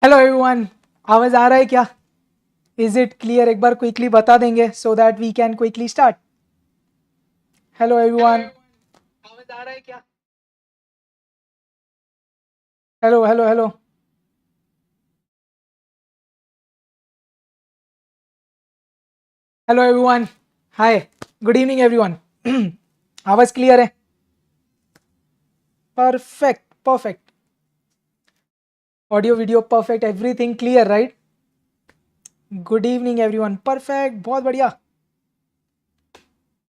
Hello everyone, आवाज आ रहा है क्या? Is it clear? एक बार क्विकली बता देंगे so that we can quickly start. Hello everyone, आवाज आ रहा है क्या? Hello hello hello. Hello everyone, hi, good evening everyone. आवाज क्लियर है? Perfect perfect. Audio video perfect, everything clear right? Good evening everyone, perfect, बहुत बढ़िया.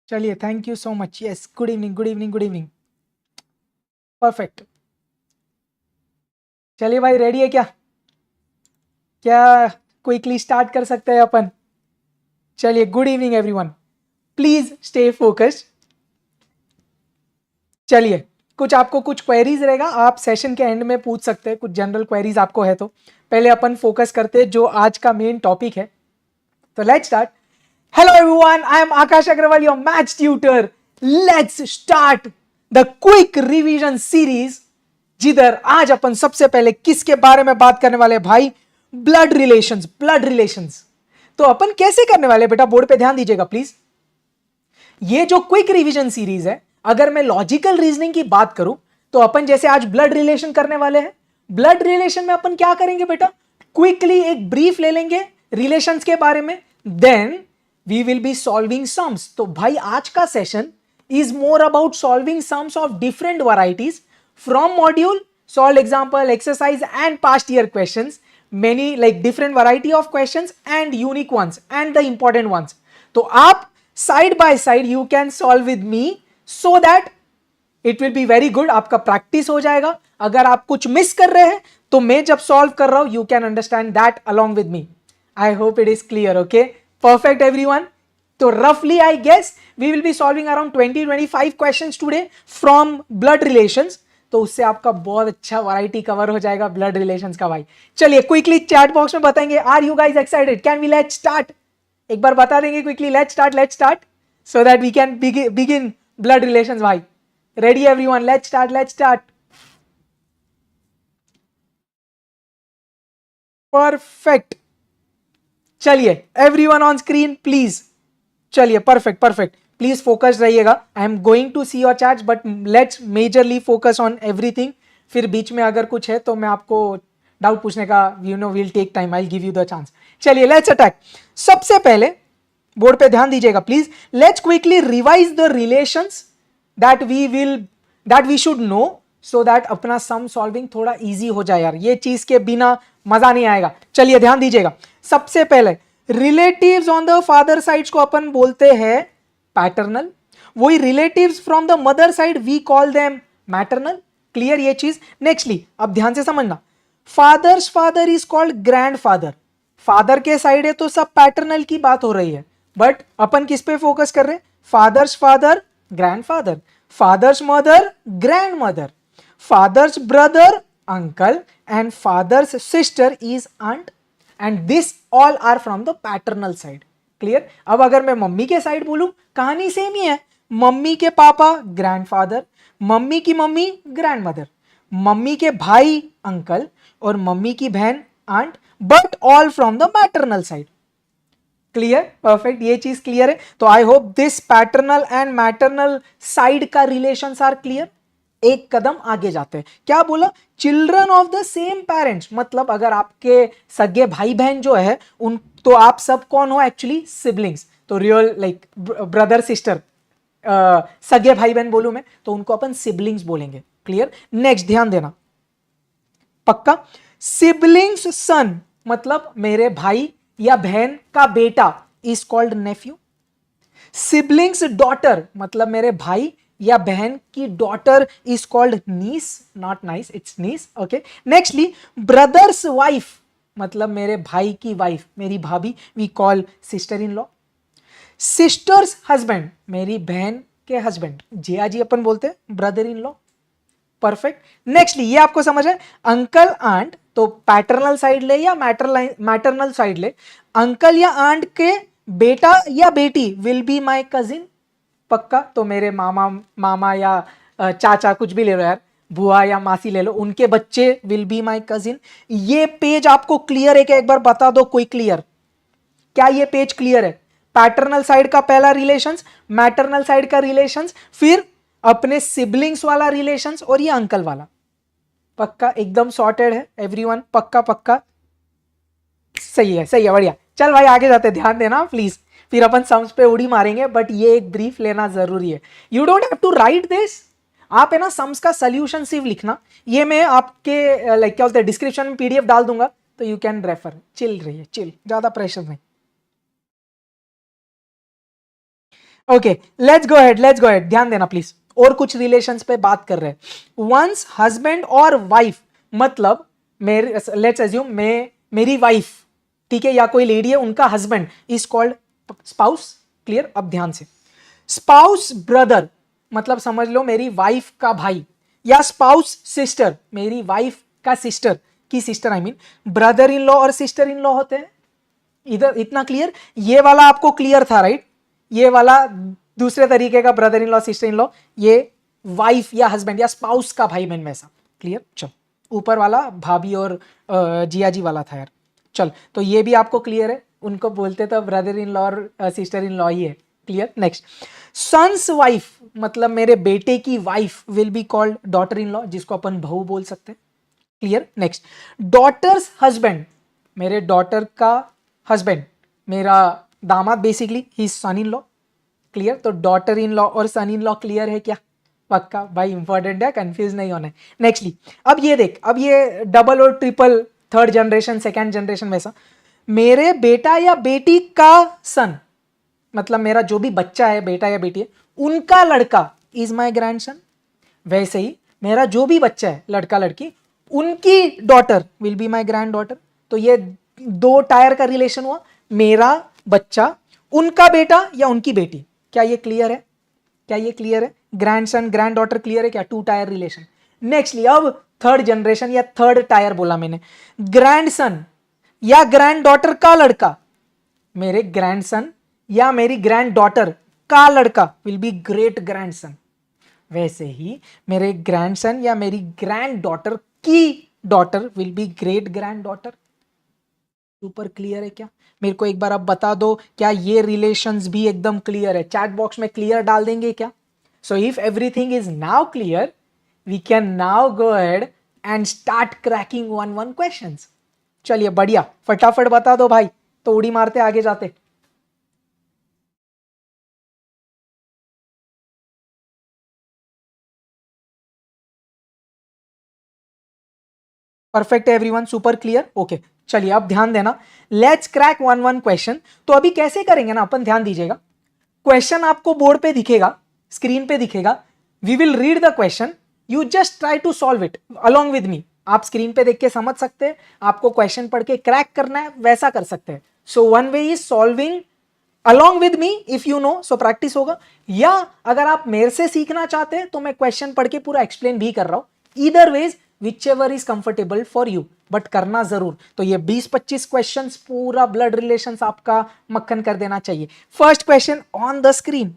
चलिए, thank you so much. Yes, good evening good evening good evening. Perfect. चलिए भाई, ready है क्या? क्या क्विकली स्टार्ट कर सकते हैं अपन? चलिए, good evening everyone, please stay focused. चलिए, कुछ आपको कुछ क्वेरीज रहेगा, आप सेशन के एंड में पूछ सकते हैं. कुछ जनरल क्वेरीज आपको है तो पहले अपन फोकस करते हैं जो आज का मेन टॉपिक है. तो let's start. Hello everyone, I am Akash Agarwal, your maths tutor. Let's start the quick revision series, जिधर आज अपन सबसे पहले किसके बारे में बात करने वाले भाई? Blood relations. ब्लड रिलेशंस तो अपन कैसे करने वाले बेटा? बोर्ड पे ध्यान दीजिएगा प्लीज. ये जो क्विक रिवीजन सीरीज है, अगर मैं लॉजिकल रीजनिंग की बात करूं तो अपन जैसे आज ब्लड रिलेशन करने वाले हैं. ब्लड रिलेशन में अपन क्या करेंगे बेटा? क्विकली एक ब्रीफ ले लेंगे रिलेशंस के बारे में, then we will be solving sums. तो भाई आज का session is more about solving sums of different varieties from module, solve example, exercise and past year questions. Many like different variety of questions and unique ones and the important ones. तो आप side by side you can solve with me so that it will be very good. आपका practice हो जाएगा. अगर आप कुछ miss कर रहे हैं तो मैं जब सॉल्व कर रहा हूं you can understand that along with me. I hope it is clear. Okay, perfect everyone. तो रफली I guess we will be solving around 20-25 questions today from blood relations. तो उससे आपका बहुत अच्छा वैरायटी कवर हो जाएगा ब्लड रिलेशंस का भाई. चलिए क्विकली चैट बॉक्स में बताएंगे, are you guys excited? Can we let's start? एक बार बता देंगे quickly, let's start so that we can begin blood relations भाई. Ready everyone? Let's start. Perfect. चलिए, एवरीवन ऑन स्क्रीन प्लीज. चलिए, परफेक्ट. प्लीज फोकस रहिएगा. I am going to see your chats but let's majorly focus on everything. फिर बीच में अगर कुछ है तो मैं आपको डाउट पूछने का will take time. I give you the chance. चलिए, लेट्स अटैक. सबसे पहले बोर्ड पे ध्यान दीजिएगा please. Let's quickly revise the relations that we should know so that अपना सम सॉल्विंग थोड़ा इजी हो जाए. यार ये चीज के बिना मजा नहीं आएगा. चलिए ध्यान दीजिएगा. सबसे पहले relatives on the father sides को अपन बोलते हैं पैटर्नल. वही relatives from the mother side we call them maternal. Clear ये चीज? नेक्स्टली अब ध्यान से समझना, father's father is called grandfather. Father के साइड है तो सब पैटर्नल की बात हो रही है, बट अपन किस पे फोकस कर रहे हैं? Father's father grandfather, father's mother grandmother, father's brother uncle and father's sister is aunt. And this all are from the paternal side. Clear? अब अगर मैं मम्मी के साइड बोलूं, कहानी सेम ही है. मम्मी के पापा ग्रैंडफादर, मम्मी की mummy grandmother, mummy के भाई अंकल और मम्मी की बहन aunt, but all from the maternal side. Clear? Perfect. ये चीज क्लियर है. तो I hope this paternal and maternal side का रिलेशंस आर क्लियर. एक कदम आगे जाते हैं. क्या बोला? Children of the same parents. मतलब अगर आपके सगे भाई बहन जो है उन, तो आप सब कौन हो? Actually siblings. तो रियल लाइक ब्रदर सिस्टर, सगे भाई बहन बोलूं मैं तो उनको अपन सिबलिंग्स बोलेंगे. क्लियर? नेक्स्ट ध्यान देना पक्का. सिबलिंग्स सन मतलब मेरे भाई या बहन का बेटा is called nephew. Siblings daughter मतलब मेरे भाई या बहन की daughter is called niece. Not nice, it's niece. Okay. Nextly brother's wife मतलब मेरे भाई की वाइफ, मेरी भाभी, we call sister in law. Sister's husband मेरी बहन के हस्बैंड, जिया जी अपन बोलते हैं brother in law. Perfect. Nextly ये आपको समझ है. अंकल आंट तो पैटर्नल साइड ले या मैटरनल साइड ले, अंकल या आंट के बेटा या बेटी विल बी माई कजिन. पक्का. तो मेरे मामा या चाचा कुछ भी ले लो यार, बुआ या मासी ले लो, उनके बच्चे विल बी माई कजिन। ये पेज आपको क्लियर है क्या? एक बार बता दो कोई क्लियर, क्या ये पेज क्लियर है? पैटर्नल साइड का पहला रिलेशंस, मैटरनल साइड का रिलेशंस, फिर अपने सिबलिंग्स वाला रिलेशंस, और ये अंकल वाला। पक्का एकदम सॉर्टेड है एवरीवन? पक्का पक्का सही है, सही है, बढ़िया। चल भाई आगे जाते, ध्यान देना प्लीज, फिर अपन सम्स पे उड़ी मारेंगे, बट ये एक ब्रीफ लेना जरूरी है। You don't have to write this, आप है ना सम्स का सोल्यूशन सिर्फ लिखना। ये मैं आपके लाइक क्या बोलते हैं डिस्क्रिप्शन में पीडीएफ डाल दूंगा, तो यू कैन रेफर। चिल रही है, चिल, ज्यादा प्रेशर नहीं। Okay let's go ahead, let's go head, ध्यान देना प्लीज। और कुछ रिलेशंस पे बात कर रहे हैं। वंस हस्बैंड और वाइफ, मतलब मेरे लेट्स अज्यूम मेरी वाइफ, ठीक है, या कोई लेडी है, उनका husband is called spouse. Clear? अब ध्यान से, स्पाउस ब्रदर मतलब समझ लो मेरी वाइफ का भाई, या स्पाउस सिस्टर मेरी वाइफ का सिस्टर की sister, I mean brother in law और सिस्टर इन लॉ होते हैं। इधर इतना क्लियर? ये वाला आपको क्लियर था राइट? ये वाला दूसरे तरीके का brother in law sister in law, ये वाइफ या हस्बैंड या स्पाउस का भाई बहन वैसा। क्लियर? चल, ऊपर वाला भाभी और जिया जी वाला था यार। चल, तो ये भी आपको क्लियर है, उनको बोलते तो ब्रदर इन लॉ और सिस्टर इन लॉ ही है। क्लियर? नेक्स्ट, सन्स वाइफ मतलब मेरे बेटे की wife will be called daughter in law, जिसको अपन बहू बोल सकते हैं। क्लियर? नेक्स्ट, डॉटर्स हस्बैंड, मेरे डॉटर का हस्बैंड, मेरा दामाद, बेसिकली ही सन इन लॉ। क्लियर? तो डॉटर इन लॉ और सन इन लॉ क्लियर है क्या? पक्का भाई, इंपॉर्टेंट है, कंफ्यूज नहीं होना है। नेक्स्टली, अब ये देख, अब ये डबल और triple, third generation, second generation वैसा, मेरे बेटा या बेटी का सन मतलब मेरा जो भी बच्चा है, बेटा या बेटी है, उनका लड़का इज माई ग्रैंडसन। वैसे ही मेरा जो भी बच्चा है, लड़का लड़की, उनकी daughter will be my grand daughter. तो ये दो टायर का रिलेशन हुआ, मेरा बच्चा, उनका बेटा या उनकी बेटी। क्या ये क्लियर है? क्या ये क्लियर है? ग्रैंडसन ग्रैंड डॉटर क्लियर है क्या? Two tier relation. नेक्स्टली, अब थर्ड जनरेशन या थर्ड टायर बोला मैंने, ग्रैंडसन या ग्रैंड डॉटर का लड़का, मेरे ग्रैंडसन या मेरी ग्रैंड डॉटर का लड़का विल बी ग्रेट ग्रैंडसन। वैसे ही मेरे ग्रैंडसन या मेरी ग्रैंड डॉटर की daughter will be great grand daughter. Super clear है क्या? मेरे को एक बार अब बता दो, क्या ये रिलेशंस भी एकदम क्लियर है? चैट बॉक्स में क्लियर डाल देंगे क्या? So if everything is now clear, we can now go ahead and start cracking one one questions. चलिए बढ़िया, फटाफट बता दो भाई, तो उड़ी मारते आगे जाते। परफेक्ट है एवरीवन, सुपर क्लियर। ओके चलिए अब ध्यान देना, let's crack one one question. तो अभी कैसे करेंगे ना अपन, ध्यान दीजिएगा। क्वेश्चन आपको बोर्ड पे दिखेगा, स्क्रीन पे दिखेगा, we will read the question, you just try to solve it along with me. आप स्क्रीन पे देख के समझ सकते हैं, आपको क्वेश्चन पढ़ के क्रैक करना है वैसा कर सकते हैं। So one way is solving along with me if you know, so practice होगा। या अगर आप मेरे से सीखना चाहते हैं तो मैं क्वेश्चन पढ़ के पूरा एक्सप्लेन भी कर रहा हूं। Either ways which ever is comfortable for you, but करना जरूर। तो ये 20-25 क्वेश्चंस पूरा ब्लड रिलेशंस आपका मक्खन कर देना चाहिए। First question on the screen.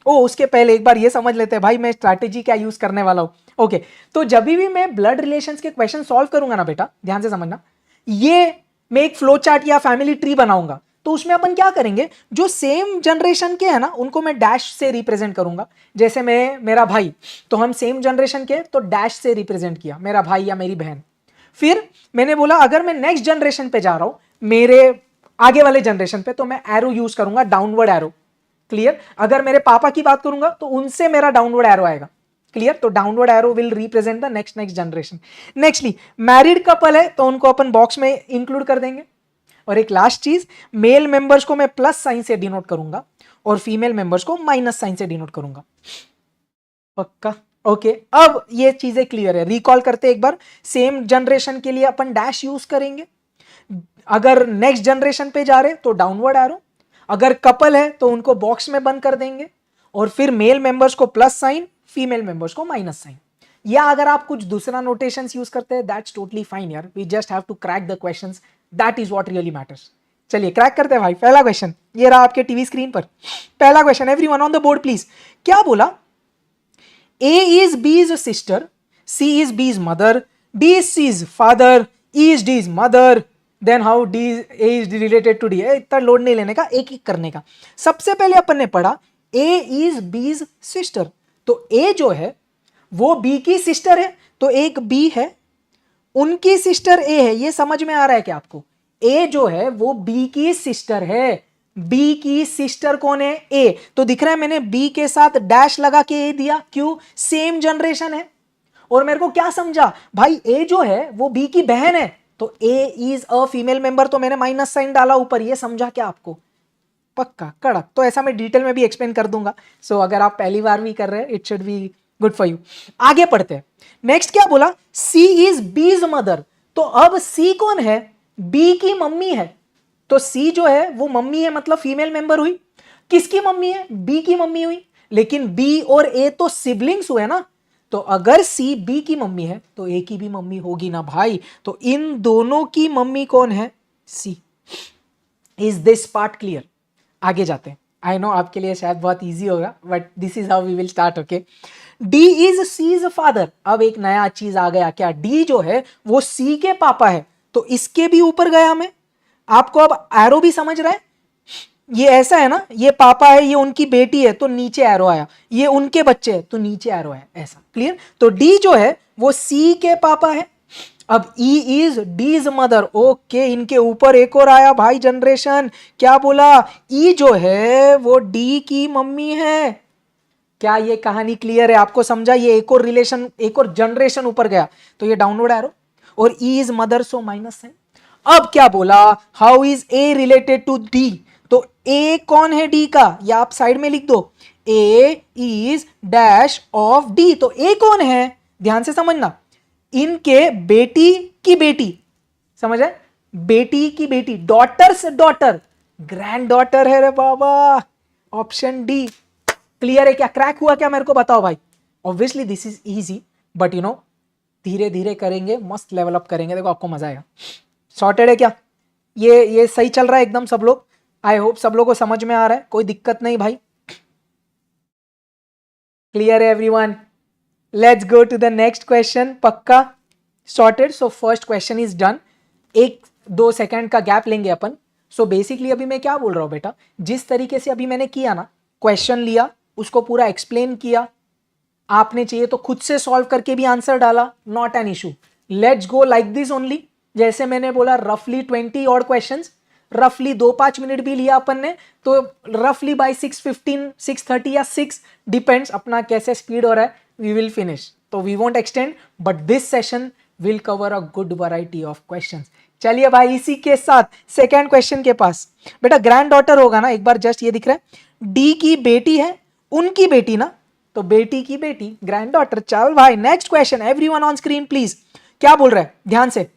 ओ उसके पहले एक बार ये समझ लेते हैं भाई, मैं स्ट्रैटेजी क्या यूज करने वाला हूं। ओके तो जब भी मैं ब्लड रिलेशंस के क्वेश्चन सॉल्व करूंगा ना बेटा, ध्यान से समझना, ये मैं एक फ्लो चार्ट या फैमिली ट्री बनाऊंगा। तो उसमें अपन क्या करेंगे, जो सेम जनरेशन के हैं ना उनको मैं डैश से रिप्रेजेंट करूंगा। जैसे मैं, मेरा भाई, तो हम सेम जनरेशन के तो डैश से रिप्रेजेंट किया, मेरा भाई या मेरी बहन। फिर मैंने बोला अगर मैं नेक्स्ट जनरेशन पे जा रहा हूं, मेरे आगे वाले जनरेशन पे, तो मैं एरो यूज करूंगा, डाउनवर्ड एरो। क्लियर? अगर मेरे पापा की बात करूंगा तो उनसे मेरा डाउनवर्ड एरो आएगा। क्लियर? तो downward arrow will represent the next generation. Nextly, married couple है तो उनको अपन बॉक्स में इंक्लूड कर देंगे। और एक लास्ट चीज, मेल मेंबर्स को मैं प्लस साइन से डिनोट करूंगा और फीमेल मेंबर्स को माइनस साइन से डिनोट करूंगा। पक्का? ओके अब ये चीजें क्लियर है। रिकॉल करते एक बार, सेम जनरेशन के लिए अपन डैश यूज करेंगे, अगर नेक्स्ट जनरेशन पे जा रहे तो डाउनवर्ड एरो, अगर कपल है तो उनको बॉक्स में बंद कर देंगे, और फिर मेल मेंबर्स को प्लस साइन, फीमेल मेंबर्स को माइनस साइन। या अगर आप कुछ दूसरा नोटेशंस यूज करते हैं, दैट्स टोटली फाइन यार, we just have to crack the questions, that is what really matters. चलिए क्रैक करते हैं भाई। पहला क्वेश्चन ये रहा आपके टीवी स्क्रीन पर। पहला question, everyone on the board please. क्या बोला? A is B is sister, C is B's mother, D is C's father, E is D's mother, then how A is related to D? इतना load नहीं लेने का, एक एक करने का. सबसे पहले अपन ने पढ़ा A is B's sister, तो A जो है वो B की सिस्टर है, तो एक B है, उनकी सिस्टर A है. ये समझ में आ रहा है क्या आपको? A जो है वो B की सिस्टर है. B की सिस्टर कौन है? A. तो दिख रहा है मैंने B के साथ डैश लगा के A दिया. क्यों? सेम जनरेशन है. और मेरे को क्या समझा भाई, A जो है वो B की बहन है, तो A is a female member, तो मैंने माइनस साइन डाला ऊपर. ये समझा क्या आपको? पक्का कड़क. तो ऐसा मैं डिटेल में भी एक्सप्लेन कर दूंगा. सो अगर आप पहली बार भी कर रहे हैं, it should be good for you. आगे पढ़ते हैं. नेक्स्ट क्या बोला? C is B's mother. तो अब C कौन है? B की मम्मी है. तो C जो है वो मम्मी है, मतलब फीमेल मेंबर हुई. किसकी मम्मी है? B की मम्मी हुई. लेकिन B और A तो सिबलिंग्स हुए ना, तो अगर C B की मम्मी है तो A की भी मम्मी होगी ना भाई. तो इन दोनों की मम्मी कौन है? C. Is this part clear? आगे जाते हैं. आई नो आपके लिए शायद बहुत इजी होगा, but this is how we will start. Okay. D is C's father. अब एक नया चीज आ गया क्या? D जो है वो C के पापा है, तो इसके भी ऊपर गया मैं. आपको अब एरो भी समझ रहा है? ये ऐसा है ना, ये पापा है, ये उनकी बेटी है, तो नीचे एरो आया. ये उनके बच्चे है, तो नीचे एरो है. ऐसा क्लियर? तो D जो है वो C के पापा है. अब E is D's mother. Okay, इनके ऊपर एक और आया भाई जनरेशन. क्या बोला? E जो है वो D की मम्मी है. क्या ये कहानी क्लियर है? आपको समझा? ये एक और रिलेशन, एक और जनरेशन ऊपर गया, तो ये डाउनवर्ड एरो. और E is mother, so minus है. अब क्या बोला? How is A related to D? तो A कौन है D का? या आप साइड में लिख दो, A is dash of D. तो A कौन है? ध्यान से समझना. इनके बेटी की बेटी. समझ है? बेटी की बेटी, डॉटर से डॉटर, ग्रैंड डॉटर है रे बाबा. Option D. क्लियर है क्या? क्रैक हुआ क्या? मेरे को बताओ भाई. Obviously this is easy, but you know धीरे धीरे करेंगे, मस्त डेवलप करेंगे. देखो आपको मजा आएगा. सॉर्टेड है क्या? ये सही चल रहा है एकदम सब लोग? आई होप सब लोगों को समझ में आ रहा है, कोई दिक्कत नहीं भाई. क्लियर है everyone? Let's go to the next question. पक्का sorted? So first question is done. 1-2 second का गैप लेंगे अपन. सो बेसिकली अभी मैं क्या बोल रहा हूं बेटा, जिस तरीके से अभी मैंने किया ना, क्वेश्चन लिया, उसको पूरा एक्सप्लेन किया, आपने चाहिए तो खुद से सॉल्व करके भी आंसर डाला, not an issue. Let's go like this only. जैसे मैंने बोला रफली 20 और क्वेश्चंस, रफली 2-5 मिनट भी लिया अपन ने, तो रफली बाय 6:15, 6:30 या 6, डिपेंड्स अपना कैसे स्पीड हो रहा है, वी विल फिनिश. तो we won't extend, but this session will cover a good variety of questions. चलिए भाई, इसी के साथ सेकेंड क्वेश्चन के पास. बेटा ग्रैंड डॉटर होगा ना, एक बार जस्ट ये दिख रहा है, डी की बेटी है, उनकी बेटी ना, तो बेटी की बेटी, ग्रैंड डॉटर. चल भाई next question. Everyone on screen please. क्या बोल रहा है ध्यान से?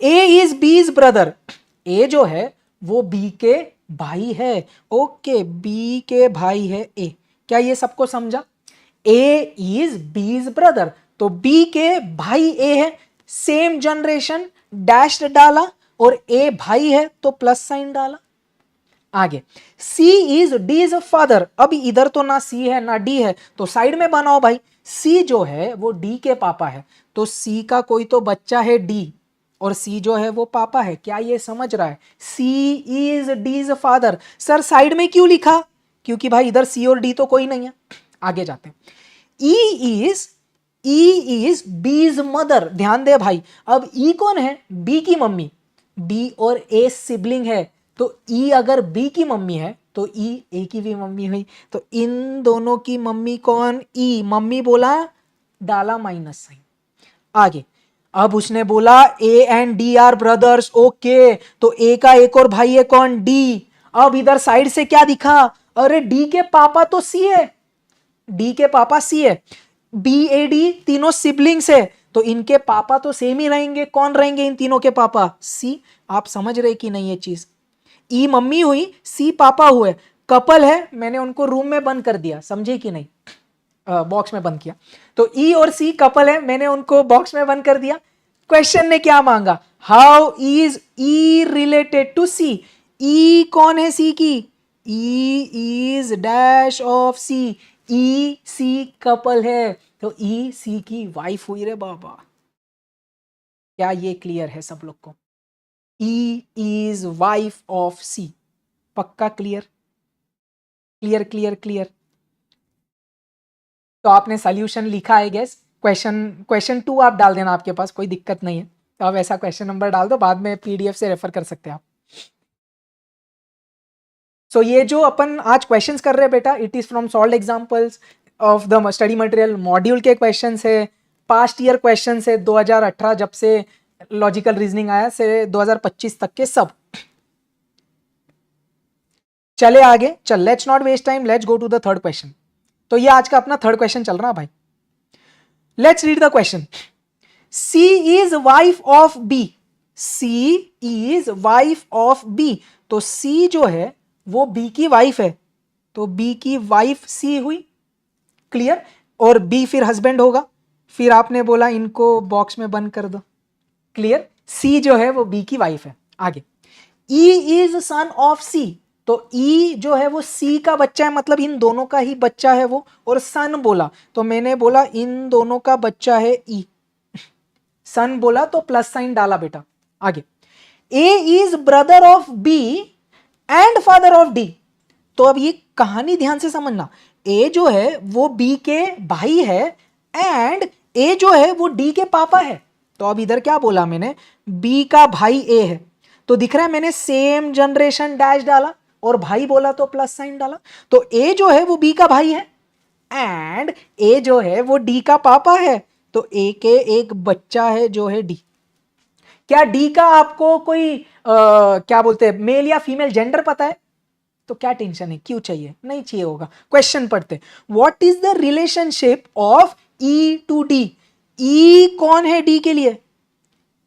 A is B's brother. A जो है वो B के भाई है. ओके, B के भाई है A. क्या ये सबको समझा? A इज B's ब्रदर, तो B के भाई A है, सेम जनरेशन, डैश डाला, और A भाई है तो प्लस साइन डाला. आगे C इज D's फादर. अभी इधर तो ना C है ना D है, तो साइड में बनाओ भाई. C जो है वो D के पापा है, तो C का कोई तो बच्चा है D, और C जो है वो पापा है. क्या ये समझ रहा है? C is D's father. Sir side में क्यों लिखा? क्योंकि भाई इधर C और D तो कोई नहीं है. आगे जाते हैं. E is B's mother. ध्यान दे भाई, अब E कौन है? B की मम्मी. B और A सिबलिंग है, तो E अगर B की मम्मी है तो E A की भी मम्मी हुई. तो इन दोनों की मम्मी कौन? E. मम्मी बोला, डाला माइनस साइन. आगे अब उसने बोला A and D are brothers. Okay, तो A का एक और भाई है कौन? D. अब इधर साइड से क्या दिखा? अरे D के पापा तो C है, D के पापा C है, B A D तीनों सिबलिंग्स है, तो इनके पापा तो सेम ही रहेंगे. कौन रहेंगे इन तीनों के पापा? C. आप समझ रहे कि नहीं ये चीज? E मम्मी हुई, C पापा हुए, कपल है, मैंने उनको रूम में बंद कर दिया. समझे कि नहीं? बॉक्स में बंद किया. तो E और C कपल है, मैंने उनको बॉक्स में बंद कर दिया. क्वेश्चन ने क्या मांगा? How is E related to C? E कौन है C की? E is dash of C. E C couple है, तो ई सी की वाइफ हुई रे बाबा। क्या ये क्लियर है सब लोग को? ई इज वाइफ ऑफ सी। पक्का क्लियर? Clear clear clear. तो आपने सॉल्यूशन लिखा है गेस। क्वेश्चन 2 आप डाल देना, आपके पास कोई दिक्कत नहीं है। तो आप ऐसा क्वेश्चन नंबर डाल दो, बाद में पीडीएफ से रेफर कर सकते हैं आप। सो ये जो अपन आज क्वेश्चंस कर रहे हैं बेटा, it is from solved examples of the study material module के क्वेश्चंस है, पास्ट ईयर क्वेश्चंस है 2018 जब से लॉजिकल रीजनिंग आया से 2025 तक के सब। चले आगे, चल let's not waste time, let's go to the third question. तो ये आज का अपना थर्ड क्वेश्चन चल रहा है भाई। Let's read the question. C is wife of B. C is wife of B. तो सी जो है वो बी की वाइफ है, तो बी की वाइफ सी हुई। क्लियर? और बी फिर हस्बैंड होगा। फिर आपने बोला इनको बॉक्स में बंद कर दो। क्लियर? सी जो है वो बी की वाइफ है। आगे, ई इज सन ऑफ सी। तो ई जो है वो सी का बच्चा है, मतलब इन दोनों का ही बच्चा है वो। और सन बोला तो मैंने बोला इन दोनों का बच्चा है ई। सन बोला तो प्लस साइन डाला बेटा। आगे, A is brother of B and father of D. तो अब ये कहानी ध्यान से समझना। ए जो है वो बी के भाई है एंड ए जो है वो डी के पापा है। तो अब इधर क्या बोला मैंने, बी का भाई ए है, तो दिख रहा है मैंने सेम जनरेशन डैश डाला और भाई बोला तो प्लस साइन डाला। तो ए जो है वो बी का भाई है एंड ए जो है वो डी का पापा है, तो ए के एक बच्चा है जो है डी। क्या डी का आपको कोई क्या बोलते हैं मेल या फीमेल जेंडर पता है? तो क्या टेंशन है, क्यों चाहिए? नहीं चाहिए होगा। क्वेश्चन पढ़ते, what is the relationship of E to D. E कौन है डी के लिए?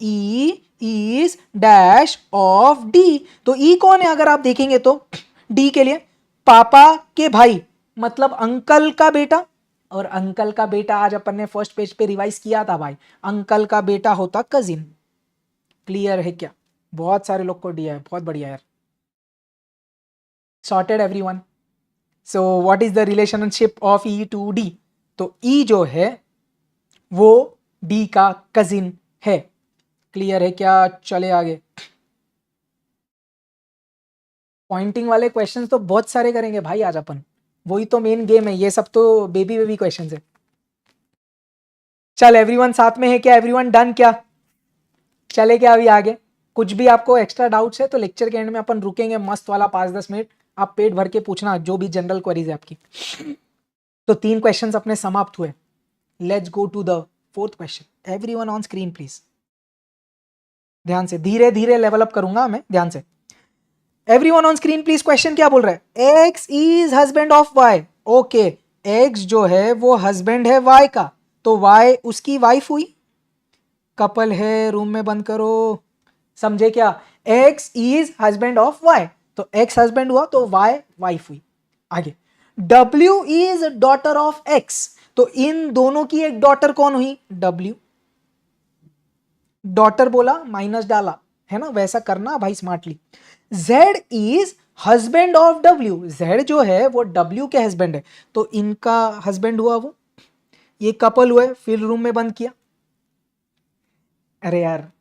E is dash of D. तो ई कौन है अगर आप देखेंगे तो डी के लिए पापा के भाई, मतलब अंकल का बेटा। और अंकल का बेटा आज अपन ने फर्स्ट पेज पे रिवाइज किया था भाई, अंकल का बेटा होता कजिन। क्लियर है क्या? बहुत सारे लोग को दिया है, बहुत बढ़िया यार। Sorted everyone. So what is the relationship of E to D? तो ई जो है वो डी का कजिन है। क्लियर है क्या? चले आगे। पॉइंटिंग वाले क्वेश्चंस तो बहुत सारे करेंगे भाई आज अपन, वही तो मेन गेम है। ये सब तो बेबी बेबी क्वेश्चंस है। चल एवरीवन साथ में है क्या? एवरीवन डन क्या? चले क्या अभी आगे? कुछ भी आपको एक्स्ट्रा डाउट्स है तो लेक्चर के एंड में अपन रुकेंगे मस्त वाला 5-10 मिनट, आप पेट भर के पूछना जो भी जनरल क्वेरीज है आपकी। तो 3 क्वेश्चंस अपने समाप्त हुए। Let's go to the fourth question. Everyone on screen please. ध्यान से, धीरे धीरे लेवल अप करूंगा मैं, ध्यान से। Everyone on screen please. Question क्या बोल रहा है? X is husband of Y. Okay, X जो है वो हस्बैंड है वाई का, तो वाई उसकी वाइफ हुई। कपल है, रूम में बंद करो। समझे क्या? X is husband of Y, तो एक्स हस्बैंड हुआ तो वाई वाइफ हुई। आगे, W is daughter of X. तो इन दोनों की एक डॉटर कौन हुई? डब्ल्यू। डॉटर बोला माइनस डाला, है ना, वैसा करना भाई smartly. Z is husband of W. Z जो है वो डब्ल्यू के हस्बैंड है, तो इनका हस्बैंड हुआ वो। ये कपल हुए, फिर रूम में बंद किया। अरे यार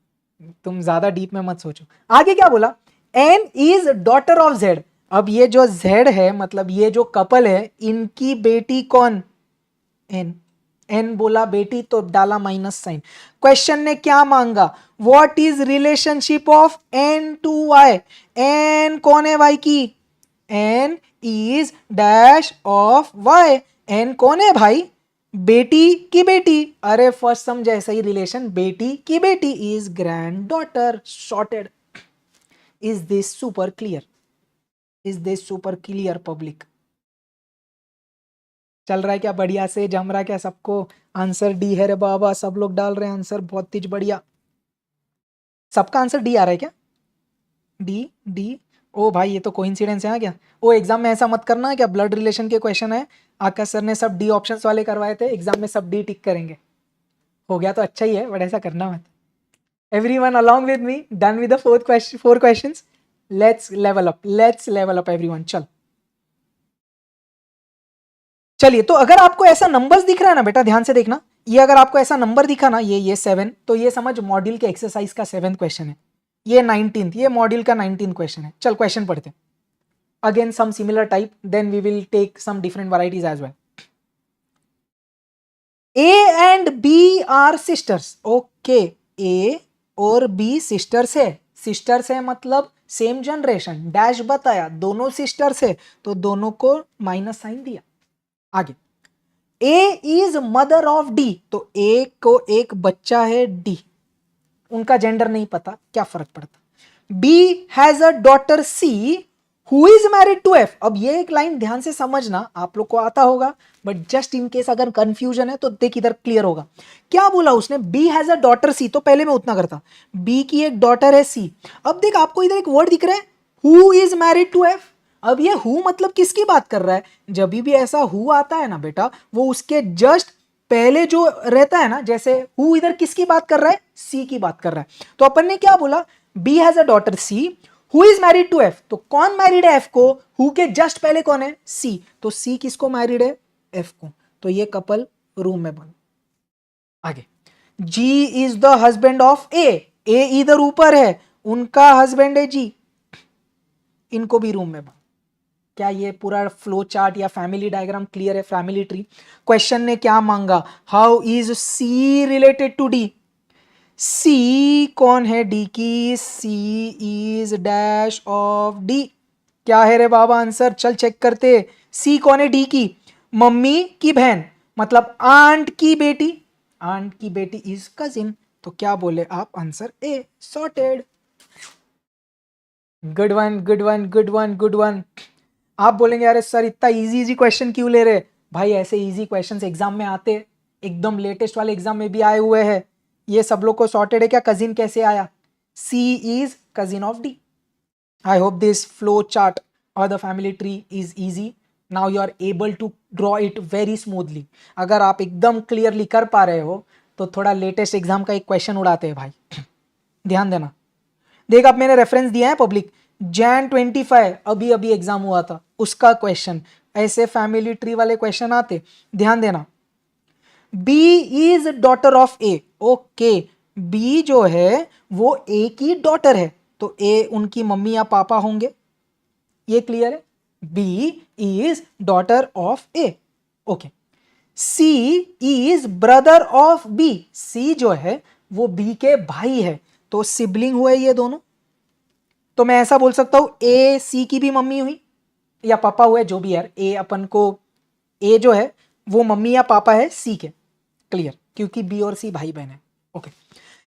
तुम ज्यादा डीप में मत सोचो। आगे क्या बोला? N is daughter of Z. अब ये जो जेड है, मतलब ये जो कपल है, इनकी बेटी कौन? एन। एन बोला बेटी तो डाला माइनस साइन। क्वेश्चन ने क्या मांगा? What is relationship of N to Y. N कौन है वाई की? N is dash of Y. N कौन है भाई? बेटी की बेटी। अरे फर्स्ट समझे ऐसा ही रिलेशन, बेटी की बेटी is grand daughter. Sorted. Is this super clear? Is this super clear public? चल रहा है क्या? बढ़िया से जम रहा है क्या सबको? आंसर डी है रे बाबा, सब लोग डाल रहे हैं आंसर, बहुत तेज बढ़िया। सबका आंसर डी आ रहा है क्या? D D. ओ भाई ये तो कोइंसिडेंस है क्या? ओ एग्जाम में ऐसा मत करना क्या, ब्लड रिलेशन के क्वेश्चन है, आकाश सर ने सब डी ऑप्शंस वाले करवाए थे, एग्जाम में सब डी टिक करेंगे। हो गया तो अच्छा ही है, बट ऐसा करना मत। Everyone along with me, done with the four questions. Let's level up, let's level up everyone. चल चलिए, तो अगर आपको ऐसा नंबर्स दिख रहा है ना बेटा, ध्यान से देखना, ये अगर आपको ऐसा नंबर दिखा ना, ये 7, तो ये समझ मॉड्यूल के एक्सरसाइज का 7th क्वेश्चन है। ये 19th, ये मॉड्यूल का 19th क्वेश्चन है। चल क्वेश्चन पढ़ते हैं। Again some similar type, then we will take some different varieties as well. A and B are sisters. Okay, A और बी सिस्टर्स है। सिस्टर्स है मतलब सेम जनरेशन, डैश बताया दोनों सिस्टर्स है, तो दोनों को माइनस साइन दिया। आगे, A is mother of D, तो ए को एक बच्चा है डी, उनका जेंडर नहीं पता, क्या फर्क पड़ता। B has a daughter C who is married to F. अब ये एक लाइन ध्यान से समझना, आप लोग को आता होगा, बट जस्ट इन केस अगर कंफ्यूजन है तो देख इधर क्लियर होगा। क्या बोला उसने, बी हैज अ डॉटर सी, तो पहले मैं उतना करता, बी की एक डॉटर है सी। अब देख आपको इधर एक वर्ड दिख रहा है, who is married to F. अब ये हु मतलब किसकी बात कर रहा है, जब भी ऐसा हु आता है ना बेटा, वो उसके जस्ट पहले जो रहता है ना, जैसे हु इधर किसकी बात कर रहा है, सी की बात कर रहा है। तो अपन ने क्या बोला, B has a daughter C who is married to F, तो कौन मैरिड है एफ को, हु के जस्ट पहले कौन है, सी, तो सी किसको मैरिड है, एफ को, तो ये कपल रूम में बंद। आगे, जी इज द हस्बैंड ऑफ ए इधर ऊपर है, उनका हस्बैंड है जी, इनको भी रूम में बंद। क्या ये पूरा फ्लो चार्ट या फैमिली डायग्राम क्लियर है, फैमिली ट्री। क्वेश्चन ने क्या मांगा, how is C related to D. C कौन है डी की, C is dash of D. क्या है रे बाबा आंसर, चल चेक करते। सी कौन है डी की, मम्मी की बहन, मतलब आंट की बेटी, आंट की बेटी इज कजिन, तो क्या बोले आप, answer A, sorted. Good one good one good one good one. आप बोलेंगे अरे सर इतना इजी इजी क्वेश्चन क्यों ले रहे, भाई ऐसे इजी क्वेश्चंस एग्जाम में आते, एकदम लेटेस्ट वाले एग्जाम में भी आए हुए हैं। ये सब लोग को सॉर्टेड है क्या, कजिन कैसे आया, C is cousin of D. I hope this flow chart और the family tree is easy, now you are able to draw it very smoothly. अगर आप एकदम क्लियरली कर पा रहे हो तो थोड़ा लेटेस्ट एग्जाम का एक क्वेश्चन उड़ाते हैं भाई, ध्यान देना। देख आप मैंने रेफरेंस दिया है पब्लिक, Jan 25 अभी अभी एग्जाम हुआ था, उसका क्वेश्चन, ऐसे फैमिली ट्री वाले क्वेश्चन आते, ध्यान देना। B is daughter of A, okay, B जो है वो A की डॉटर है, तो A उनकी मम्मी या पापा होंगे, ये क्लियर है। B is daughter of A, okay. C is brother of B, C जो है वो B के भाई है, तो सिबलिंग हुए ये दोनों, तो मैं ऐसा बोल सकता हूं ए सी की भी मम्मी हुई या पापा हुए, जो भी यार, ए अपन को, ए जो है वो मम्मी या पापा है सी के, क्लियर, क्योंकि बी और सी भाई बहन है, okay.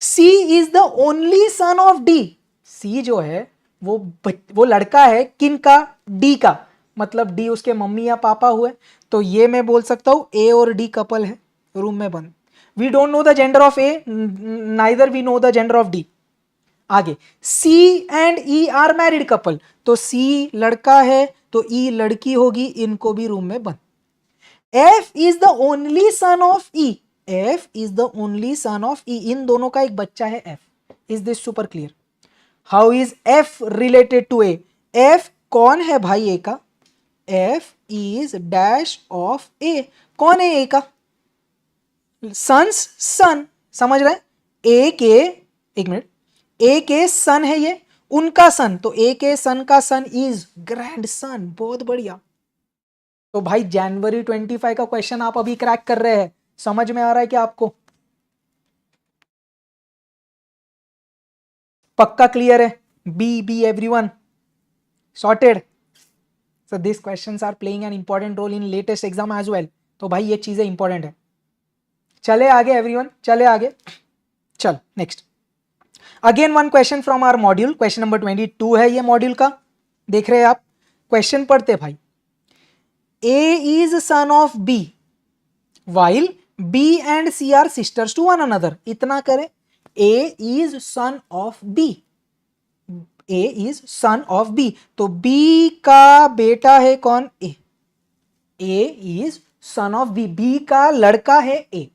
C is the only son of D, C जो है वो लड़का है किन का, डी का, मतलब डी उसके मम्मी या पापा हुए, तो ये मैं बोल सकता हूं ए और डी कपल है, रूम में बंद। We don't know the gender of A, neither we know the gender of D. आगे, C and E are married couple, तो C लड़का है तो E लड़की होगी, इनको भी रूम में बंद। F is the only son of E, F is the only son of E, इन दोनों का एक बच्चा है F, is this super clear. How is F related to A, F कौन है भाई A का, F is dash of A, कौन है A का, सन्स सन, समझ रहे हैं, A के, एक मिनट, ए के सन है ये, उनका सन, तो ए के सन का सन इज ग्रैंड सन, बहुत बढ़िया। तो भाई जनवरी 25 का क्वेश्चन आप अभी क्रैक कर रहे हैं, समझ में आ रहा है क्या आपको, पक्का क्लियर है, be everyone sorted. So this questions are playing an important role in latest exam as well, तो भाई ये चीजें इंपॉर्टेंट है। चले आगे एवरीवन, चले आगे, चल next. Again one question from our module, question number 22 है ये मॉड्यूल का, देख रहे हैं आप, क्वेश्चन पढ़ते भाई। A is son of B while B and C are sisters to one another, इतना करें, A is son of B, A is son of B, तो बी का बेटा है कौन, A is son of B, B का लड़का है ए।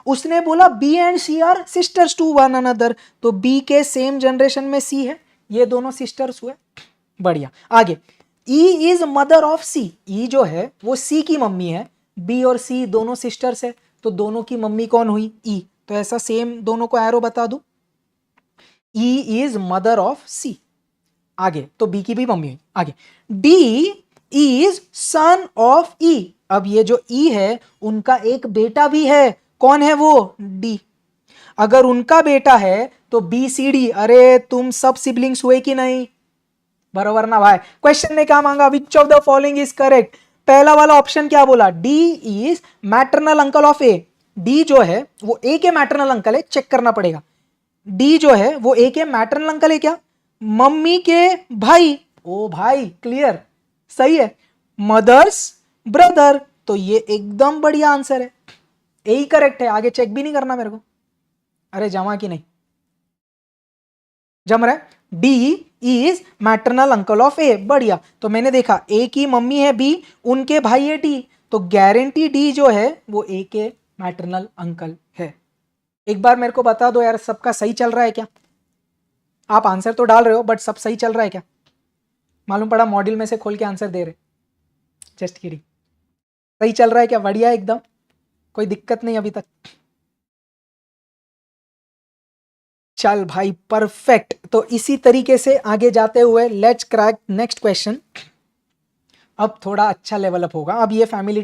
उसने बोला B and C are sisters to one another, तो बी के सेम जनरेशन में सी है, ये दोनों सिस्टर्स हुए, बढ़िया। आगे, ई इज मदर ऑफ सी, ई जो है वो सी की मम्मी है, बी और सी दोनों सिस्टर्स है, तो दोनों की मम्मी कौन हुई? ई। तो ऐसा सेम दोनों को एरो बता दूं, ई इज मदर ऑफ सी। आगे तो बी की भी मम्मी हुई। आगे डी इज सन ऑफ ई। अब ये जो ई है उनका एक बेटा भी है, कौन है वो? डी। अगर उनका बेटा है तो बी सी डी। अरे तुम सब सिबलिंग्स हुए कि नहीं? बरोबर ना भाई? क्वेश्चन ने क्या मांगा? विच of the following is correct? पहला वाला ऑप्शन क्या बोला? D is maternal uncle of A. D जो है वो ए के मैटरनल अंकल है, चेक करना पड़ेगा। डी जो है वो ए के मैटरनल अंकल है क्या? मम्मी के भाई। ओ भाई क्लियर, सही है। मदर्स ब्रदर, तो ये एकदम बढ़िया आंसर है, यही करेक्ट है। आगे चेक भी नहीं करना मेरे को। अरे जमा कि नहीं जम रहा है? D is maternal uncle of A, बढ़िया। तो मैंने देखा ए की मम्मी है बी, उनके भाई है डी, तो गारंटी डी जो है वो ए के मैटरनल अंकल है। एक बार मेरे को बता दो यार, सबका सही चल रहा है क्या? आप आंसर तो डाल रहे हो बट सब सही चल रहा है क्या? मालूम पड़ा मॉड्यूल में से खोल के आंसर दे रहे। Just kidding. सही चल रहा है क्या? बढ़िया एकदम, कोई दिक्कत नहीं अभी तक? चल भाई परफेक्ट। तो इसी तरीके से आगे जाते हुए लेट्स क्रैक नेक्स्ट क्वेश्चन। अब थोड़ा अच्छा लेवल अप होगा। अब ये फैमिली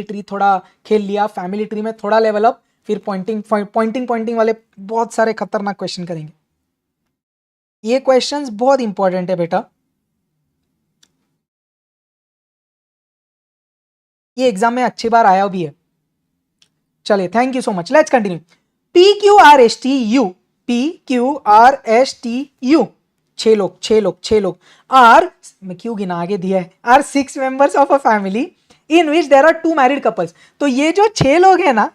ट्री थोड़ा खेल लिया, फैमिली ट्री में थोड़ा लेवल अप, फिर पॉइंटिंग वाले बहुत सारे खतरनाक क्वेश्चन करेंगे। ये क्वेश्चंस बहुत इंपॉर्टेंट है बेटा, ये एग्जाम में अच्छी बार आया भी है। चलिए thank you so much, let's continue. P Q R S T U, P Q R S T U, छह लोग आर, मैं क्यों गिना आगे दिया है, are 6 members of a family in which there are 2 married couples. तो ये जो 6 लोग हैं ना,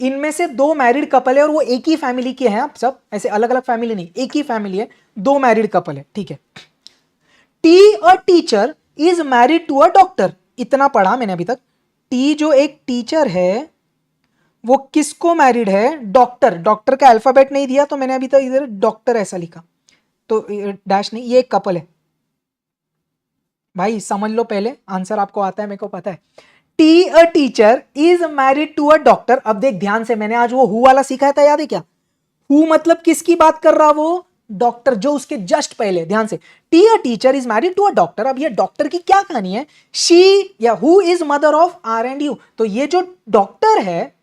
इनमें से 2 मैरिड कपल है और वो एक ही फैमिली के हैं। आप सब ऐसे अलग अलग फैमिली नहीं, एक ही फैमिली है, 2 मैरिड कपल है, ठीक है। T a teacher is married to a doctor, इतना पढ़ा मैंने अभी तक। टी जो एक टीचर है वो किसको मैरिड है? डॉक्टर। डॉक्टर का अल्फाबेट नहीं दिया तो मैंने अभी तक इधर डॉक्टर ऐसा लिखा, तो डैश नहीं, ये एक कपल है भाई, समझ लो पहले, आंसर आपको आता है, मेरे को पता है। T a teacher is married to a doctor. अब देख ध्यान से, मैंने आज वो हु वाला सीखा था, याद है क्या? हु मतलब किसकी बात कर रहा वो? डॉक्टर, जो उसके जस्ट पहले, ध्यान से, T a teacher is married to a doctor. अब ये डॉक्टर की क्या कहानी है? शी या who is mother of R and U. तो ये जो डॉक्टर है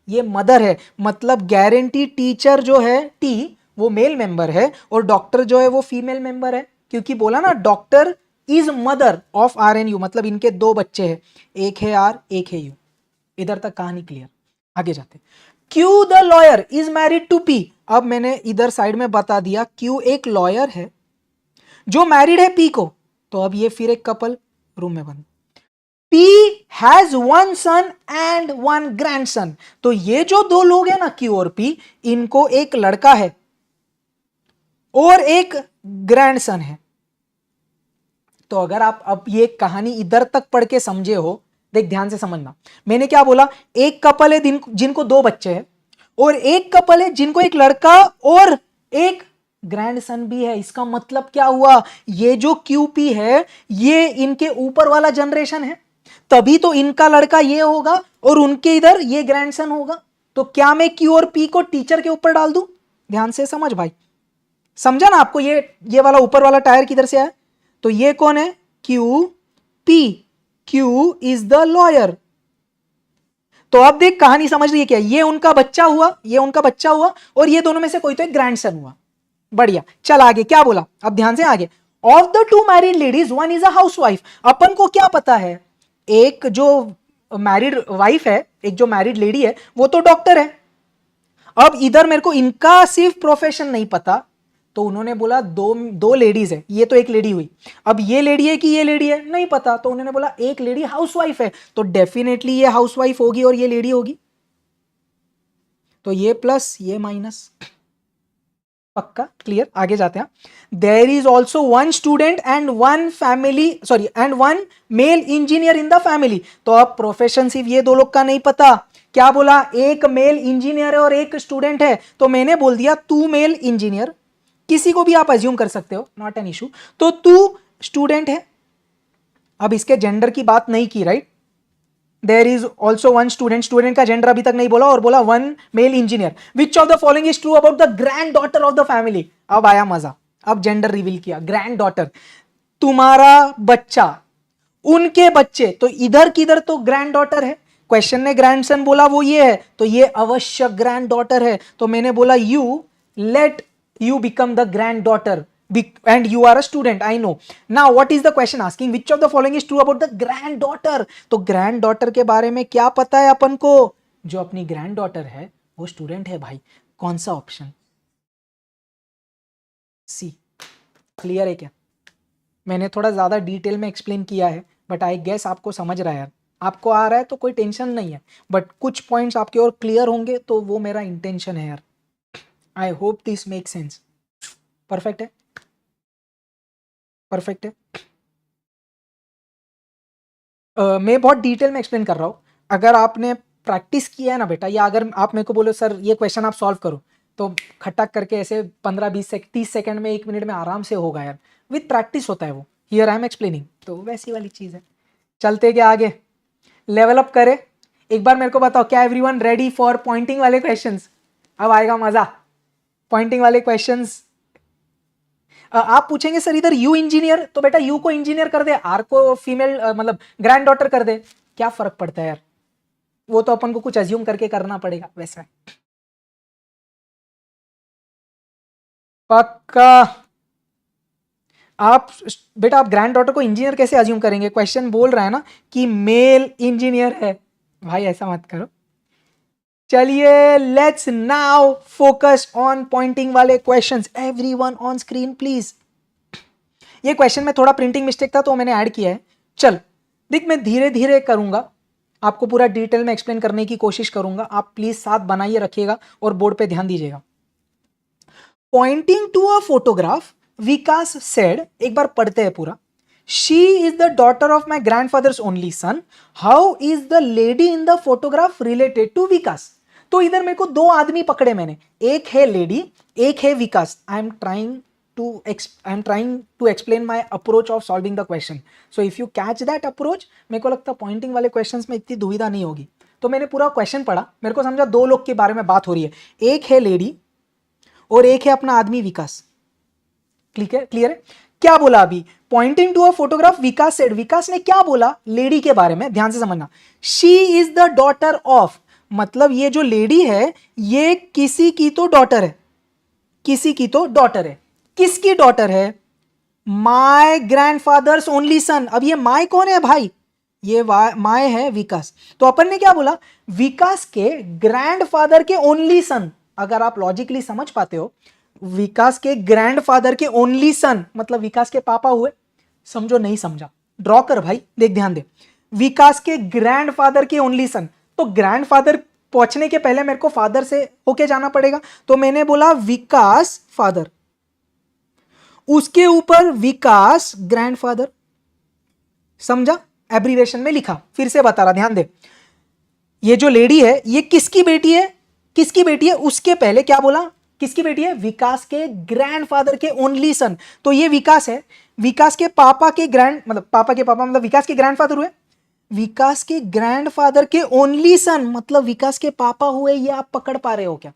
ये मदर है, मतलब गारंटी टीचर जो है टी वो मेल मेंबर है और डॉक्टर जो है वो फीमेल मेंबर है, क्योंकि बोला ना doctor is mother of R and U, मतलब इनके 2 बच्चे हैं, एक है आर एक है यू। इधर तक कहानी क्लियर। आगे जाते। Q the lawyer is married to P. अब मैंने इधर साइड में बता दिया क्यू एक लॉयर है जो मैरिड है पी को, तो अब ये फिर एक कपल रूम में बंद। P has 1 son and 1 grandson। तो ये जो 2 लोग हैं ना Q और P, इनको एक लड़का है और एक ग्रैंडसन है। तो अगर आप अब ये कहानी इधर तक पढ़ के समझे हो, देख ध्यान से समझना, मैंने क्या बोला? एक कपल है जिनको 2 बच्चे हैं और एक कपल है जिनको एक लड़का और एक ग्रैंडसन भी है। इसका मतलब क्या हुआ? ये जो QP है ये इनके ऊपर वाला जनरेशन है, तभी तो इनका लड़का ये होगा और उनके इधर ये ग्रैंडसन होगा। तो क्या मैं Q और P को टीचर के ऊपर डाल दूं? ध्यान से समझ भाई, समझा ना आपको? ये वाला ऊपर वाला टायर किधर से आया? तो ये कौन है? Q P, Q is the lawyer. तो अब देख कहानी समझ रही है क्या? ये उनका बच्चा हुआ, ये उनका बच्चा हुआ और ये दोनों में से कोई तो एक ग्रैंडसन हुआ। बढ़िया, चल आगे क्या बोला? अब ध्यान से आगे। Of the 2 married ladies 1 is a housewife. अपन को क्या पता है? एक जो मैरिड वाइफ है, एक जो मैरिड लेडी है वो तो डॉक्टर है। अब इधर मेरे को इनका सिर्फ प्रोफेशन नहीं पता, तो उन्होंने बोला दो लेडीज है, ये तो एक लेडी हुई। अब ये लेडी है कि ये लेडी है नहीं पता, तो उन्होंने बोला एक लेडी हाउसवाइफ है, तो डेफिनेटली ये हाउसवाइफ होगी और ये लेडी होगी। तो ये प्लस ये माइनस, पक्का क्लियर। आगे जाते हैं। There is also 1 student and 1 family, sorry and 1 male engineer in the family. तो अब प्रोफेशन सिर्फ ये 2 लोग का नहीं पता, क्या बोला? एक मेल इंजीनियर है और एक स्टूडेंट है, तो मैंने बोल दिया तू मेल इंजीनियर, किसी को भी आप अज्यूम कर सकते हो, नॉट एन इशू। तो तू स्टूडेंट है। अब इसके जेंडर की बात नहीं की, right? There is also one student, student का जेंडर अभी तक नहीं बोला और बोला one male engineer. Which of the following is true about the granddaughter of the family. अब आया मजा, अब जेंडर रिवील किया। ग्रैंड डॉटर, तुम्हारा बच्चा, उनके बच्चे, तो इधर किधर तो ग्रैंड डॉटर है। क्वेश्चन ने ग्रैंडसन बोला, वो ये है, तो ये अवश्य ग्रैंड डॉटर है। तो मैंने बोला you let you become the grand daughter and you are a student, I know. Now what is the question asking? Which of the following is true about the granddaughter? तो grand daughter के बारे में क्या पता है अपन को? जो अपनी ग्रैंड डॉटर है वो स्टूडेंट है भाई। कौन सा ऑप्शन? सी। क्लियर है क्या? मैंने थोड़ा ज्यादा डिटेल में एक्सप्लेन किया है, बट आई गेस आपको समझ रहा है यार। आपको आ रहा है तो कोई टेंशन नहीं है, बट कुछ पॉइंट्स आपके और क्लियर होंगे तो वो मेरा इंटेंशन है यार। आई hope this make sense. Perfect है, परफेक्ट है। मैं बहुत डिटेल में एक्सप्लेन कर रहा हूँ। अगर आपने प्रैक्टिस किया है ना बेटा, या अगर आप मेरे को बोलो सर ये क्वेश्चन आप सॉल्व करो, तो खटक करके ऐसे 15-20 30 सेकंड में 1 मिनट में आराम से होगा यार। विद प्रैक्टिस होता है वो। हियर आई एम एक्सप्लेनिंग, तो वैसी वाली चीज़ है। चलते क्या आगे, लेवल अप करे। एक बार मेरे को बताओ, क्या एवरीवन रेडी फॉर पॉइंटिंग वाले क्वेश्चंस? अब आएगा मजा। पॉइंटिंग वाले क्वेश्चंस आप पूछेंगे सर इधर यू इंजीनियर, तो बेटा यू को इंजीनियर कर दे, आर को फीमेल मतलब ग्रैंड डॉटर कर दे, क्या फर्क पड़ता है यार? वो तो अपन को कुछ अज्यूम करके करना पड़ेगा वैसा। पक्का। आप बेटा आप ग्रैंड डॉटर को इंजीनियर कैसे अज्यूम करेंगे? क्वेश्चन बोल रहा है ना कि मेल इंजीनियर है, भाई ऐसा मत करो। चलिए let's now focus on pointing वाले questions. Everyone on screen please. ये क्वेश्चन में थोड़ा प्रिंटिंग मिस्टेक था तो मैंने ऐड किया है। चल देख, मैं धीरे धीरे करूंगा, आपको पूरा डिटेल में एक्सप्लेन करने की कोशिश करूंगा। आप प्लीज साथ बनाइए रखिएगा और बोर्ड पे ध्यान दीजिएगा। Pointing to a photograph, Vikas said, एक बार पढ़ते हैं पूरा। She is the daughter of my grandfather's only son, how is the lady in the photograph related to Vikas? तो इधर मेरे को 2 आदमी पकड़े मैंने, एक है लेडी, एक है Vikas. I am trying to explain my approach of solving the question. So if you catch that approach, मेरे को लगता है पॉइंटिंग वाले क्वेश्चन में इतनी दुविधा नहीं होगी। तो मैंने पूरा क्वेश्चन पढ़ा, मेरे को समझा 2 लोग के बारे में बात हो रही है, एक है लेडी और एक है अपना आदमी विकास। क्लियर है? क्या बोला अभी? Pointing to a photograph, Vikas said, Vikas ने क्या बोला लेडी के बारे में? ध्यान से समझना। She is the daughter of, मतलब ये जो लेडी है ये किसी की तो डॉटर है, किसी की तो डॉटर है। किसकी डॉटर है? माय ग्रैंडफादर्स ओनली सन। अब ये माय कौन है भाई? ये माय है विकास। तो अपन ने क्या बोला? विकास के ग्रैंडफादर के ओनली सन। अगर आप लॉजिकली समझ पाते हो, विकास के ग्रैंडफादर के ओनली सन मतलब विकास के पापा हुए। समझो नहीं समझा, ड्रॉ कर भाई, देख ध्यान दे। विकास के ग्रैंडफादर के ओनली सन, तो ग्रैंडफादर पहुंचने के पहले मेरे को फादर से होके जाना पड़ेगा। तो मैंने बोला विकास फादर, उसके ऊपर विकास ग्रैंडफादर। समझा? एब्रीवेशन में लिखा, फिर से बता रहा, ध्यान दे। ये जो लेडी है ये किसकी बेटी है? किसकी बेटी है? उसके पहले क्या बोला? किसकी बेटी है? विकास के ग्रैंडफादर के ओनली सन। तो ये विकास है, विकास के पापा के मतलब पापा के पापा मतलब विकास के ग्रैंडफादर हुए। विकास के ग्रैंडफादर के ओनली सन मतलब विकास के पापा हुए। ये आप पकड़ पा रहे हो क्या?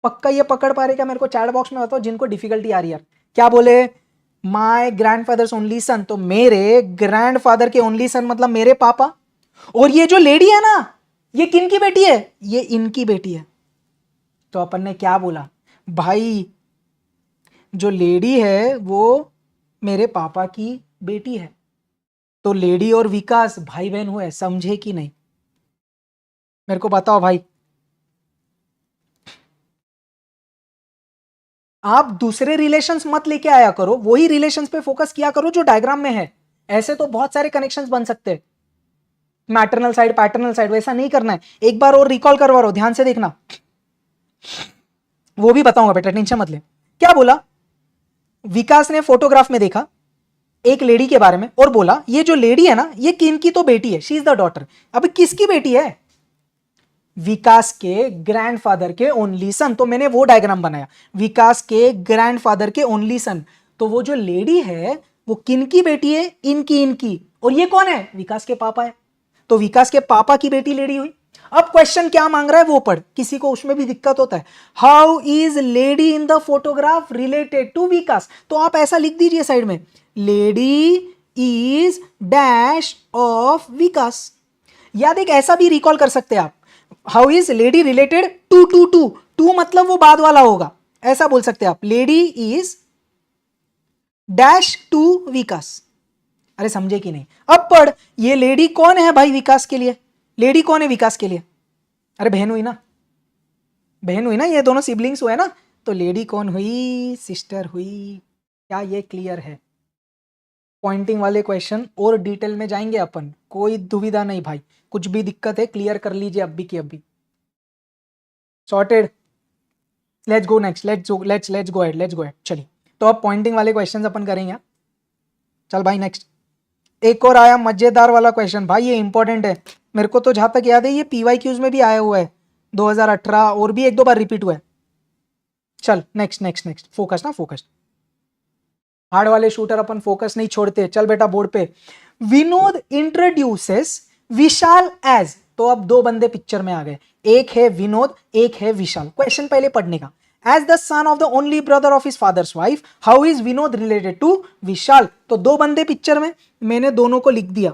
पक्का ये पकड़ पा रहे क्या? मेरे को चैट बॉक्स में बताओ जिनको डिफिकल्टी आ रही है। क्या बोले? माय ग्रैंडफादर्स ओनली सन, तो मेरे ग्रैंडफादर के ओनली सन मतलब मेरे पापा। और ये जो लेडी है ना, ये किन की बेटी है? ये इनकी बेटी है। तो अपन ने क्या बोला भाई? जो लेडी है वो मेरे पापा की बेटी है। तो लेडी और विकास भाई बहन हुए, समझे कि नहीं? मेरे को बताओ भाई। आप दूसरे रिलेशंस मत लेके आया करो, वही रिलेशंस पे फोकस किया करो जो डायग्राम में है। ऐसे तो बहुत सारे कनेक्शंस बन सकते हैं, मैटरनल साइड पैटर्नल साइड, वैसा नहीं करना है। एक बार और रिकॉल करवा रहा हूं, ध्यान से देखना, वो भी बताऊंगा बेटा, टेंशन मत ले। क्या बोला? विकास ने फोटोग्राफ में देखा एक लेडी के बारे में और बोला ये जो लेडी है ना ये किनकी तो बेटी है, शी इज द डॉटर। अब किसकी बेटी है? विकास के ग्रैंडफादर के ओनली सन। तो मैंने वो डायग्राम बनाया, विकास के ग्रैंडफादर के ओनली सन। तो वो जो लेडी है वो किनकी बेटी है? इनकी। और ये कौन है? विकास के पापा है। तो विकास के पापा की बेटी लेडी हुई। अब क्वेश्चन क्या मांग रहा है वो पढ़, किसी को उसमें भी दिक्कत होता है। How is lady in the photograph related to Vikas, तो आप ऐसा लिख दीजिए साइड में, lady is dash of Vikas. या देख ऐसा भी रिकॉल कर सकते हैं आप, how is lady related to to to, to मतलब वो बाद वाला होगा, ऐसा बोल सकते हैं आप, लेडी इज डैश टू विकास। अरे समझे कि नहीं? अब पढ़, ये लेडी कौन है भाई विकास के लिए, लेडी कौन है विकास के लिए? अरे बहन हुई ना, बहन हुई ना, ये दोनों सिबलिंग्स हुए ना, तो लेडी कौन हुई? सिस्टर हुई। क्या ये क्लियर है? पॉइंटिंग वाले क्वेश्चन और डिटेल में जाएंगे अपन, कोई दुविधा नहीं भाई, कुछ भी दिक्कत है क्लियर कर लीजिए अभी की अभी। Sorted, let's go next, let's go ahead. चलिए, तो अब पॉइंटिंग वाले क्वेश्चंस अपन करेंगे। चल भाई नेक्स्ट, एक और आया मजेदार वाला क्वेश्चन भाई, ये इंपॉर्टेंट है, मेरे को तो जहां तक याद है ये PYQs में भी आया हुआ है 2018, और भी एक दो बार रिपीट हुआ है। चल नेक्स्ट, फोकस ना, फोकस, हार्ड वाले शूटर अपन फोकस नहीं छोड़ते। चल बेटा बोर्ड पे, विनोद इंट्रोड्यूसेस विशाल एज, तो अब दो बंदे पिक्चर में आ गए, एक है विनोद, एक है विशाल। क्वेश्चन पहले पढ़ने का, as the son of the only brother of his father's wife, how is Vinod related to Vishal. तो दो बंदे पिक्चर में, मैंने दोनों को लिख दिया,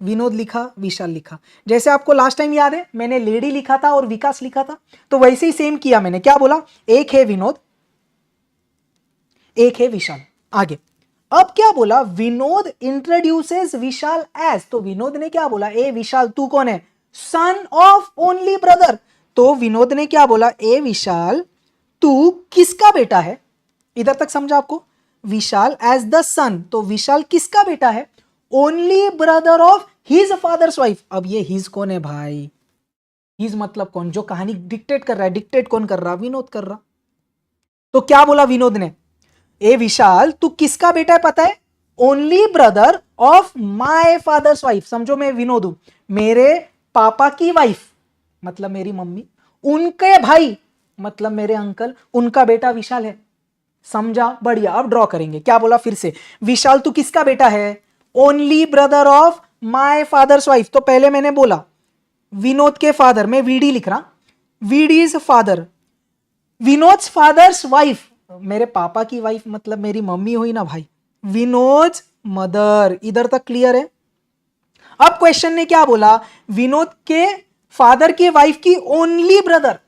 विनोद लिखा, विशाल लिखा। जैसे आपको लास्ट टाइम याद है मैंने लेडी लिखा था और विकास लिखा था, तो वैसे ही सेम किया मैंने। क्या बोला? एक है विनोद, एक है विशाल। आगे अब क्या बोला? विनोद इंट्रोड्यूसेस विशाल एज, तो विनोद ने क्या बोला? ए विशाल तू कौन है? Son of only brother. तो विनोद ने क्या बोला? ए विशाल तू किसका बेटा है? इधर तक समझा आपको? विशाल एज द सन, तो विशाल किसका बेटा है? Only brother of his father's wife. अब ये हिज कौन है भाई? हिज मतलब कौन? जो कहानी डिक्टेट कर रहा है। डिक्टेट कौन कर रहा? विनोद कर रहा। तो क्या बोला विनोद ने? ए विशाल तू किसका बेटा है पता है? Only brother of my father's wife. समझो मैं विनोद हूं, मेरे पापा की वाइफ मतलब मेरी मम्मी, उनके भाई मतलब मेरे अंकल, उनका बेटा विशाल है। समझा? बढ़िया। अब ड्रॉ करेंगे। क्या बोला फिर से? विशाल तू किसका बेटा है? Only brother of my father's wife. तो पहले मैंने बोला विनोद के फादर, मैं वीडी लिख रहा, VD is father, Vinod's father's wife मेरे पापा की वाइफ मतलब मेरी मम्मी हुई ना भाई, विनोद मदर। इधर तक क्लियर है? अब क्वेश्चन ने क्या बोला? विनोद के फादर के वाइफ की ओनली ब्रदर,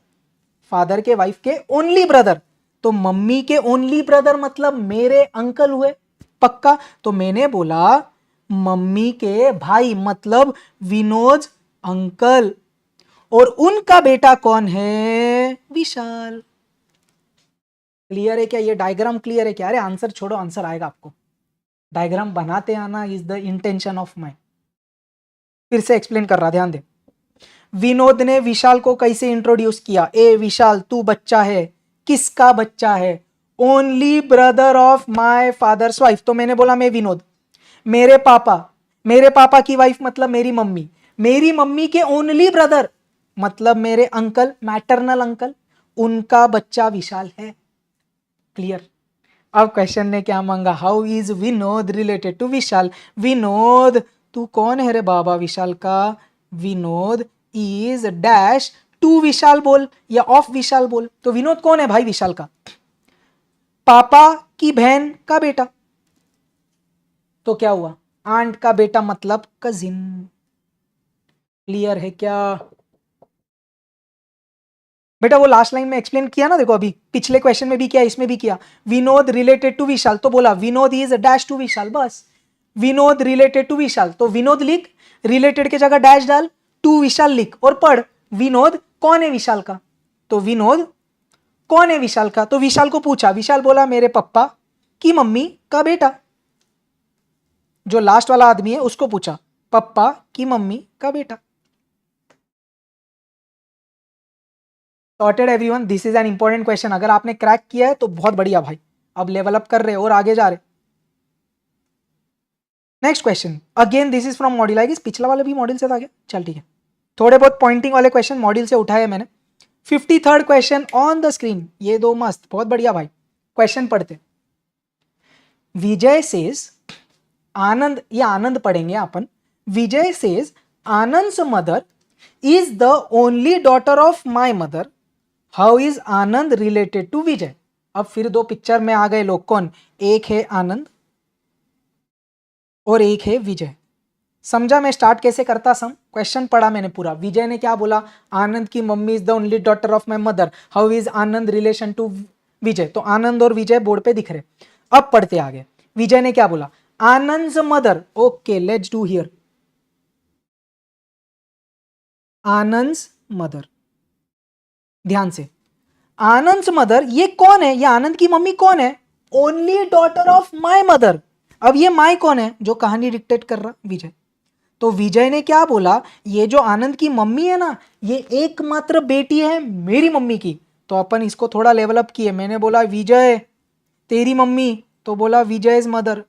फादर के वाइफ के ओनली ब्रदर, तो मम्मी के ओनली ब्रदर मतलब मेरे अंकल हुए, पक्का। तो मैंने बोला मम्मी के भाई मतलब विनोद अंकल, और उनका बेटा कौन है? विशाल। क्लियर है क्या? ये डायग्राम क्लियर है क्या? अरे आंसर छोड़ो, आंसर आएगा आपको, डायग्राम बनाते आना is the intention of my. फिर से एक्सप्लेन कर रहा, ध्यान दे। विनोद ने विशाल को कैसे इंट्रोड्यूस किया? ए विशाल तू बच्चा है, किसका बच्चा है? Only brother of my father's wife. तो मैंने बोला मैं विनोद, मेरे पापा की वाइफ मतलब मेरी मम्मी के ओनली ब्रदर मतलब मेरे अंकल, मैटरनल अंकल, उनका बच्चा विशाल है। क्लियर? अब क्वेश्चन ने क्या मांगा? How is Vinod related to Vishal. Vinod तू कौन है रे बाबा विशाल का? Vinod is dash to Vishal बोल या ऑफ विशाल बोल। तो विनोद कौन है भाई विशाल का? पापा की बहन का बेटा। तो क्या हुआ? आंट का बेटा मतलब कजिन। क्लियर है क्या बेटा? वो लास्ट लाइन में एक्सप्लेन किया ना, देखो अभी पिछले क्वेश्चन में भी किया, इसमें भी किया। विनोद रिलेटेड टू विशाल, तो बोला विनोद इज डैश टू विशाल, बस विनोद रिलेटेड टू विशाल। तो विनोद लिख, रिलेटेड के जगह डैश डाल, टू विशाल लिख, और पढ़ विनोद कौन है विशाल का। तो विनोद कौन है विशाल का? तो विशाल को पूछा, विशाल बोला मेरे पापा की मम्मी का बेटा। जो लास्ट वाला आदमी है उसको पूछा, पापा की मम्मी का बेटा। Sorted everyone, this is an important question. अगर आपने क्रैक किया है तो बहुत बढ़िया भाई, अब लेवल अप कर रहे और आगे जा रहे। Next question, again this is from module. I guess पिछला वाला भी मॉड्यूल से था क्या? चल ठीक है, थोड़े बहुत पॉइंटिंग वाले क्वेश्चन मॉड्यूल से उठाए मैंने। 53rd question on the screen, ये दो मस्त, बहुत बढ़िया भाई। क्वेश्चन पढ़ते। विजय सेज, आनंद, ये आनंद पढ़ेंगे अपन। Vijay says Anand's mother is the only daughter of my mother, how is Anand related to Vijay. अब फिर दो पिक्चर में आ गए लोग, कौन, एक है आनंद और एक है विजय। समझा मैं स्टार्ट कैसे करता सम, क्वेश्चन पढ़ा मैंने पूरा। विजय ने क्या बोला, आनंद की mummy is the only daughter of my mother, how is Anand relation to Vijay. तो आनंद और विजय बोर्ड पे दिख रहे। अब पढ़ते आगे। विजय ने क्या बोला, Anand's mother, okay let's do here, Anand's mother, ध्यान से, आनंद्स मदर ये कौन है, ये आनंद की मम्मी कौन है, only daughter of my mother. अब ये माई कौन है, जो कहानी डिक्टेट कर रहा, विजय। तो विजय ने क्या बोला, ये जो आनंद की मम्मी है ना, ये एकमात्र बेटी है मेरी मम्मी की। तो अपन इसको थोड़ा लेवल अप किए, मैंने बोला विजय तेरी मम्मी, तो बोला Vijay is mother.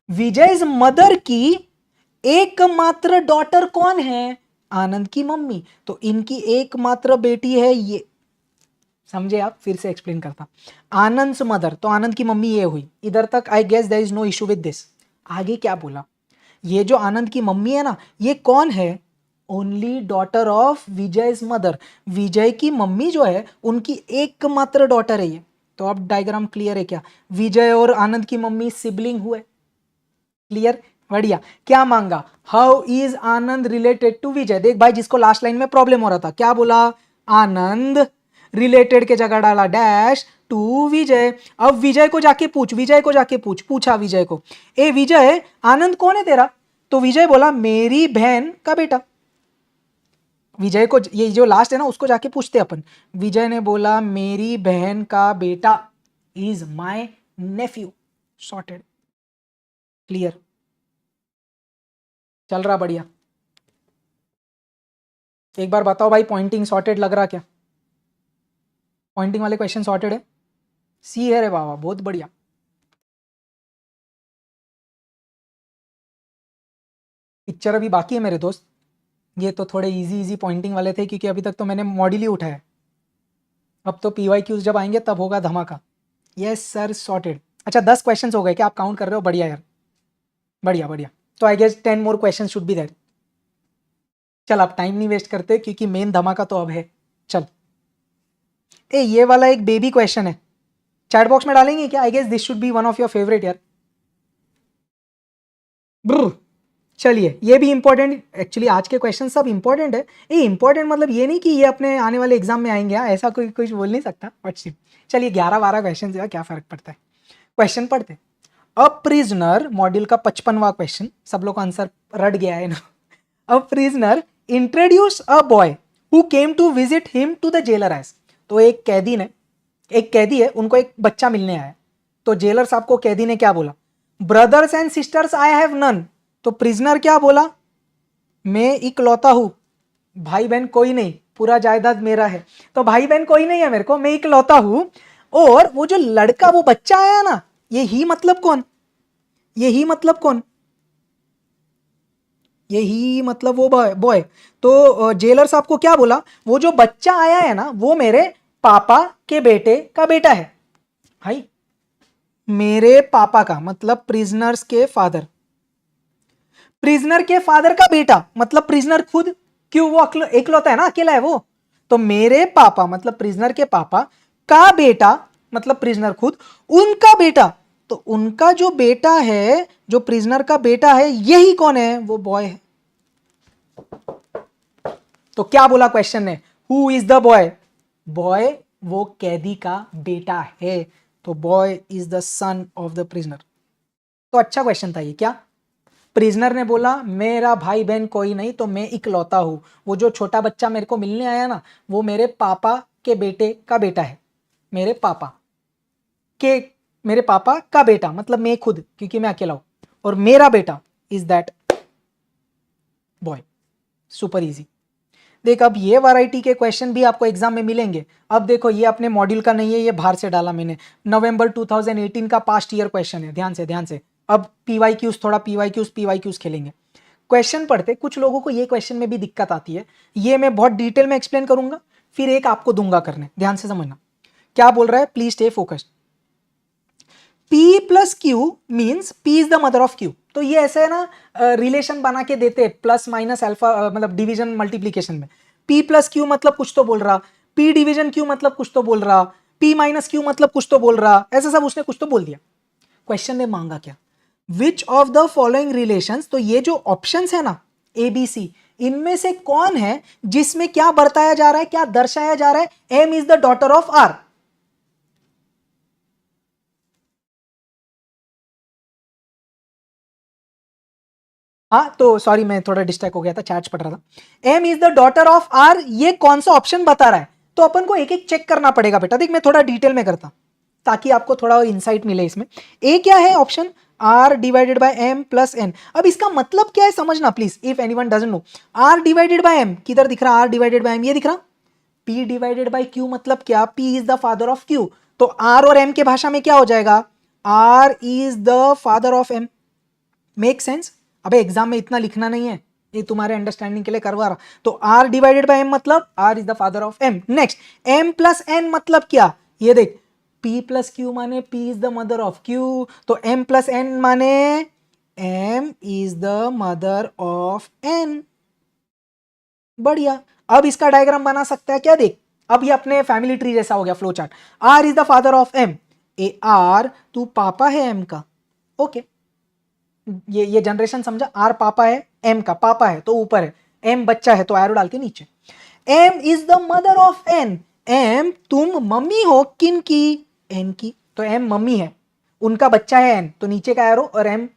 Vijay is mother की एकमात्र डॉटर कौन है, आनंद की मम्मी। तो इनकी एकमात्र बेटी है ये, समझे आप, फिर से एक्सप्लेन करता। आनंद्स मदर, तो आनंद की मम्मी ये हुई। इधर तक I guess there is no issue with this. आगे क्या बोला, ये जो आनंद की मम्मी है ना, ये कौन है, only daughter of Vijay's mother. Vijay की मम्मी जो है उनकी एकमात्र डॉटर है ये। तो अब डायग्राम क्लियर है क्या, विजय और आनंद की मम्मी सिबलिंग हुए, क्लियर, बढ़िया। क्या मांगा, how is Anand related to Vijay. देख भाई, जिसको लास्ट लाइन में प्रॉब्लम हो रहा था, क्या बोला, आनंद रिलेटेड के जगह डाला डैश टू विजय। अब विजय को जाके पूछ, विजय को जाके पूछ, पूछा विजय को, ए विजय आनंद कौन है तेरा। तो विजय बोला मेरी बहन का बेटा। विजय को, ये जो लास्ट है ना, उसको जाके पूछते अपन। विजय ने बोला मेरी बहन का बेटा is my Neiphiu, sorted, clear, चल रहा बढ़िया। एक बार बताओ भाई, पॉइंटिंग सॉर्टेड लग रहा क्या, पॉइंटिंग वाले क्वेश्चन सॉर्टेड है, सी है रे बाबा, बहुत बढ़िया। पिक्चर अभी बाकी है मेरे दोस्त, ये तो थोड़े इजी इजी पॉइंटिंग वाले थे, क्योंकि अभी तक तो मैंने मॉड्यूल ही उठाया। अब तो PYQs जब आएंगे तब होगा धमाका। Yes sir, sorted. अच्छा 10 क्वेश्चंस हो गए क्या, आप काउंट कर रहे हो, बढ़िया यार, बढ़िया बढ़िया। तो I guess 10 more question should be there. चल अब टाइम नहीं वेस्ट करते, क्योंकि मेन धमाका तो अब है। चल ए, ये वाला एक बेबी क्वेश्चन है, चैट बॉक्स में डालेंगे क्या, I guess this should be one of your favourite यार। ब्र, चलिए ये भी इंपॉर्टेंट, एक्चुअली आज के क्वेश्चन सब इंपॉर्टेंट है। ये इंपॉर्टेंट मतलब ये नहीं कि ये अपने आने वाले एग्जाम में आएंगे, ऐसा कोई कुछ बोल नहीं सकता, बट चलिए 11-12 क्वेश्चन जो है, क्या फर्क पड़ता है। क्वेश्चन पढ़ते, अ प्रिजनर, मॉड्यूल का 55वां क्वेश्चन, सब लोग आंसर रट गया है ना। A prisoner introduce a boy who came to visit him to the jailer as. तो एक कैदी है, उनको एक बच्चा मिलने आया। तो जेलर साहब को कैदी ने क्या बोला, brothers and sisters I have none. तो प्रिजनर क्या बोला, मैं इकलौता हूं, भाई बहन कोई नहीं, पूरा जायदाद मेरा है। तो भाई बहन कोई नहीं है मेरे को, मैं इकलौता हूं। और वो जो लड़का, वो बच्चा आया ना, ये ही मतलब कौन, यही मतलब कौन, यही मतलब वो बॉय। तो जेलर साहब को क्या बोला, वो जो बच्चा आया है ना, वो मेरे पापा के बेटे का बेटा है। भाई मेरे पापा का मतलब प्रिजनर्स के फादर, प्रिजनर के फादर का बेटा मतलब प्रिजनर खुद, क्यों वो एकलौता है ना, अकेला है वो। तो मेरे पापा मतलब प्रिजनर के पापा का बेटा मतलब प्रिजनर खुद, उनका बेटा, तो उनका जो बेटा है, जो प्रिजनर का बेटा है, यही कौन है, वो बॉय है। तो क्या बोला क्वेश्चन ने, who is the boy, boy वो कैदी का बेटा है, तो boy is the son of the prisoner. तो अच्छा क्वेश्चन था ये। क्या प्रिजनर ने बोला मेरा भाई बहन कोई नहीं, तो मैं इकलौता हूं, वो जो छोटा बच्चा मेरे को मिलने आया ना, वो मेरे पापा के बेटे का बेटा है, मेरे पापा का बेटा मतलब मैं खुद, क्योंकि मैं अकेला हूं, और मेरा बेटा is that boy. Super easy. देख अब ये वैरायटी के क्वेश्चन भी आपको एग्जाम में मिलेंगे। अब देखो ये अपने मॉड्यूल का नहीं है, ये बाहर से डाला मैंने, नवंबर 2018 का पास्ट ईयर क्वेश्चन है, ध्यान से। अब PYQs, थोड़ा PYQs खेलेंगे। क्वेश्चन पढ़ते, कुछ लोगों को ये क्वेश्चन में भी दिक्कत आती है, ये मैं बहुत डिटेल में एक्सप्लेन करूंगा, फिर एक आपको दूंगा करने, ध्यान से समझना। क्या बोल रहा है, please stay focused. P plus Q means P is the mother of Q। तो ये ऐसे है ना, रिलेशन बना के देते प्लस माइनस अल्फा, मतलब डिवीजन मल्टीप्लीकेशन में। P प्लस क्यू मतलब कुछ तो बोल रहा, P डिवीजन Q मतलब कुछ तो बोल रहा, P माइनस क्यू मतलब कुछ तो बोल रहा, ऐसा सब उसने कुछ तो बोल दिया। क्वेश्चन ने मांगा क्या, विच ऑफ द फॉलोइंग रिलेशंस, तो ये जो ऑप्शंस है ना ए बी सी, इनमें से कौन है जिसमें क्या बरताया जा रहा है, क्या दर्शाया जा रहा है, M is the daughter of R. हाँ तो सॉरी, मैं थोड़ा डिस्ट्रैक्ट हो गया था, चैट्स पढ़ रहा था। M is the daughter of R, ये कौन सा ऑप्शन बता रहा है, तो अपन को एक एक चेक करना पड़ेगा बेटा। देख मैं थोड़ा डिटेल में करता ताकि आपको थोड़ा इंसाइट मिले इसमें। ए क्या है option, R divided by M plus N. अब इसका मतलब क्या है समझना please, if anyone doesn't know. R divided by M किधर दिख रहा, आर डिवाइडेड बाय एम ये दिख रहा। पी डिवाइडेड बाय क्यू मतलब क्या, P is the father of Q, तो आर और एम के भाषा में क्या हो जाएगा, R is the father of M. Make sense. अबे एग्जाम में इतना लिखना नहीं है, ये तुम्हारे अंडरस्टैंडिंग के लिए करवा रहा। तो आर डिवाइडेड बाय एम मतलब R is the father of M. Next M plus N मतलब क्या, ये देख, P प्लस क्यू माने P is the mother of Q, तो M प्लस N माने M is the mother of N। बढ़िया। अब इसका डायग्राम बना सकता है क्या, देख अब ये अपने फैमिली ट्री जैसा हो गया, flow chart. R is the father of M, A R तू पापा है M का, ओके ये जनरेशन समझा। आर पापा है, एम का पापा है तो ऊपर है, एम बच्चा है तो एरो डाल के नीचे। M is the mother of N, M तुम मम्मी हो किन की, एन की, तो एम मम्मी है, उनका बच्चा है एन तो नीचे का एरो, और एम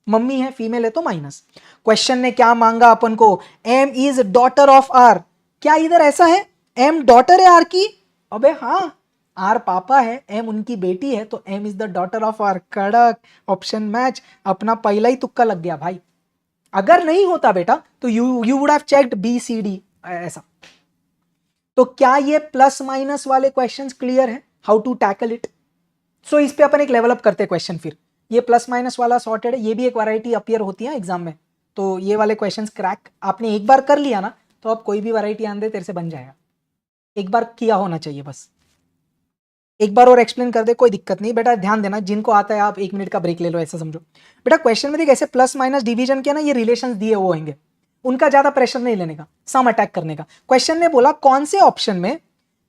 मम्मी है फीमेल है तो माइनस। क्वेश्चन ने क्या मांगा अपन को, M is daughter of R. क्या इधर ऐसा है एम डॉटर है आर की, अबे हाँ, आर पापा है, एम उनकी बेटी है, तो M is the daughter of R. कड़क, ऑप्शन मैच, अपना पहला ही तुक्का लग गया भाई। अगर नहीं होता बेटा तो you would have checked B C D ऐसा। तो क्या ये प्लस माइनस वाले क्वेश्चंस क्लियर है, how to tackle it. So इस पे अपन एक लेवल अप करते हैं क्वेश्चन। फिर ये प्लस माइनस वाला सॉर्टेड है, ये भी एक वैरायटी अपीयर होती है एग्जाम में, तो ये वाले क्वेश्चंस क्रैक आपने एक बार कर लिया ना, तो अब कोई भी वैरायटी आने दे तेरे से बन जाएगा। एक बार किया होना चाहिए बस। एक बार और एक्सप्लेन कर दे, कोई दिक्कत नहीं बेटा, ध्यान देना जिनको आता है आप 1 मिनट का ब्रेक ले लो, ऐसा समझो बेटा। क्वेश्चन में देख ऐसे प्लस माइनस डिवीजन के ना ये रिलेशंस दिए वो होंगे, उनका ज्यादा प्रेशर नहीं लेने का, सम अटैक करने का। क्वेश्चन ने बोला कौन से ऑप्शन में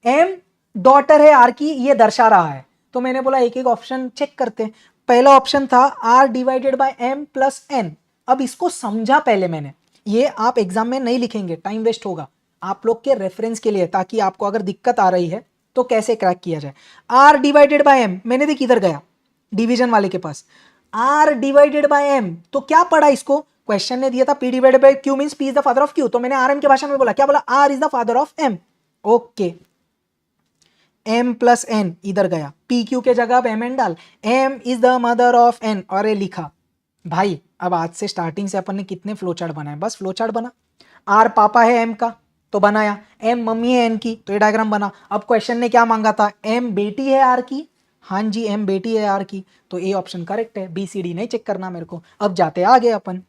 एम डॉटर है आर की ये दर्शा रहा है, तो मैंने बोला एक एक ऑप्शन चेक करते हैं। पहला ऑप्शन था R divided by M plus N. अब इसको समझा पहले मैंने, ये आप एग्जाम में नहीं लिखेंगे, टाइम वेस्ट होगा, आप लोग के रेफरेंस के लिए, ताकि आपको अगर दिक्कत आ रही है तो कैसे क्रैक किया जाए। आर डिवाइडेड बाय एम, मैंने देख इधर गया डिवीजन वाले के पास, आर डिवाइडेड बाय एम, तो क्या पढ़ा इसको, क्वेश्चन ने दिया था P divided by Q means P is the father of Q, तो मैंने आर एम के भाषा में बोला, क्या बोला, R is the father of M. Okay, M plus N इधर गया, पी क्यू के जगह अब एम एन डाल, M is the mother of N, और ये लिखा। भाई अब आज से स्टार्टिंग से अपन ने कितने फ्लो चार्ट बनाए, बस फ्लो चार्ट बना। आर पापा है एम का तो बनाया, एम मम्मी है एन की तो ये डायग्राम बना। अब क्वेश्चन ने क्या मांगा था, एम बेटी है आर की, हाँ जी एम बेटी है आर की, तो ए ऑप्शन करेक्ट है, बी सी डी नहीं चेक करना मेरे को। अब जाते आगे अपन।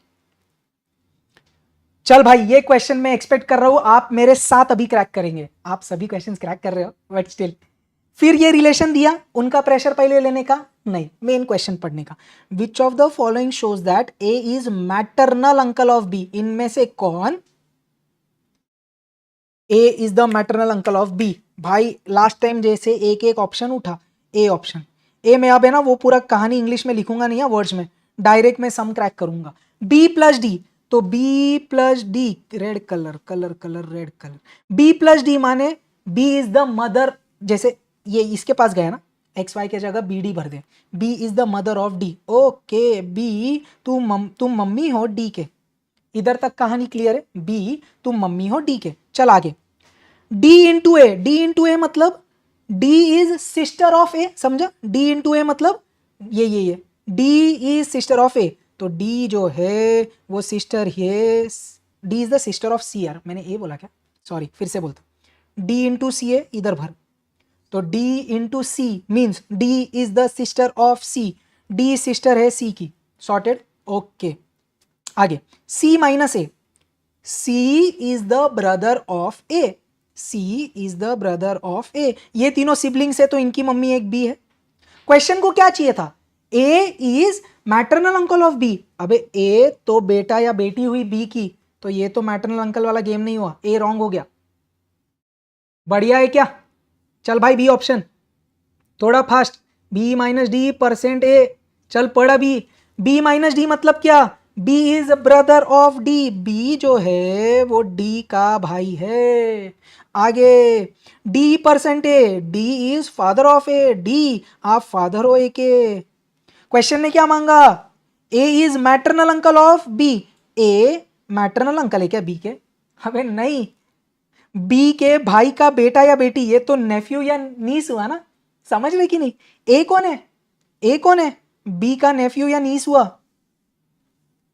चल भाई ये क्वेश्चन मैं एक्सपेक्ट कर रहा हूं आप मेरे साथ अभी क्रैक करेंगे, आप सभी क्वेश्चंस क्रैक कर रहे हो बट स्टिल। फिर ये रिलेशन दिया, उनका प्रेशर पहले लेने का नहीं, मेन क्वेश्चन पढ़ने का। Which of the following shows that A is maternal uncle of B, इनमें से कौन A is the maternal uncle of B. भाई लास्ट टाइम जैसे एक एक ऑप्शन उठा, ए ऑप्शन, ए में अब है ना वो पूरा कहानी इंग्लिश में लिखूंगा नहीं है, वर्ड्स में डायरेक्ट में सम क्रैक करूंगा। बी प्लस डी, तो B plus D, red colour colour colour red colour, B plus D माने बी इज द मदर, जैसे ये इसके पास गया ना, एक्स वाई के जगह बी डी भर दे, B is the mother of D. Okay B तुम मम्मी हो डी के, इधर तक कहानी क्लियर है, बी तुम मम्मी हो डी के। चल आगे, D into A, D into A मतलब D is sister of A, समझा, डी इंटू ए मतलब ये D is sister of A, तो डी जो है वो सिस्टर है, D is the sister of C. यार मैंने ए बोला क्या, सॉरी फिर से बोलता, डी इंटू सी ए इधर भर, तो D into C means D is the sister of C, D sister है सी की, सॉर्टेड। ओके आगे, C minus A, C is the brother of A, C is the brother of A, ये तीनों siblings है तो इनकी mummy एक B है। क्वेश्चन को क्या चाहिए था, A is maternal uncle of B. अबे ए तो बेटा या बेटी हुई बी की, तो ये तो मैटरनल अंकल वाला गेम नहीं हुआ, ए रॉन्ग हो गया। बढ़िया है क्या? चल भाई बी ऑप्शन, थोड़ा fast. B minus D percent A, चल पढ़ा बी। बी माइनस डी मतलब क्या? B is brother of D, B जो है वो डी का भाई है। आगे D percent A, D is father of A, D आप फादर हो ए के। क्वेश्चन ने क्या मांगा? A is maternal uncle of B, A maternal uncle है क्या बी के? अबे नहीं, बी के भाई का बेटा या बेटी, ये तो नेफ्यू या नीस हुआ ना, समझ रहे कि नहीं? ए कौन है? ए कौन है? बी का नेफ्यू या नीस हुआ।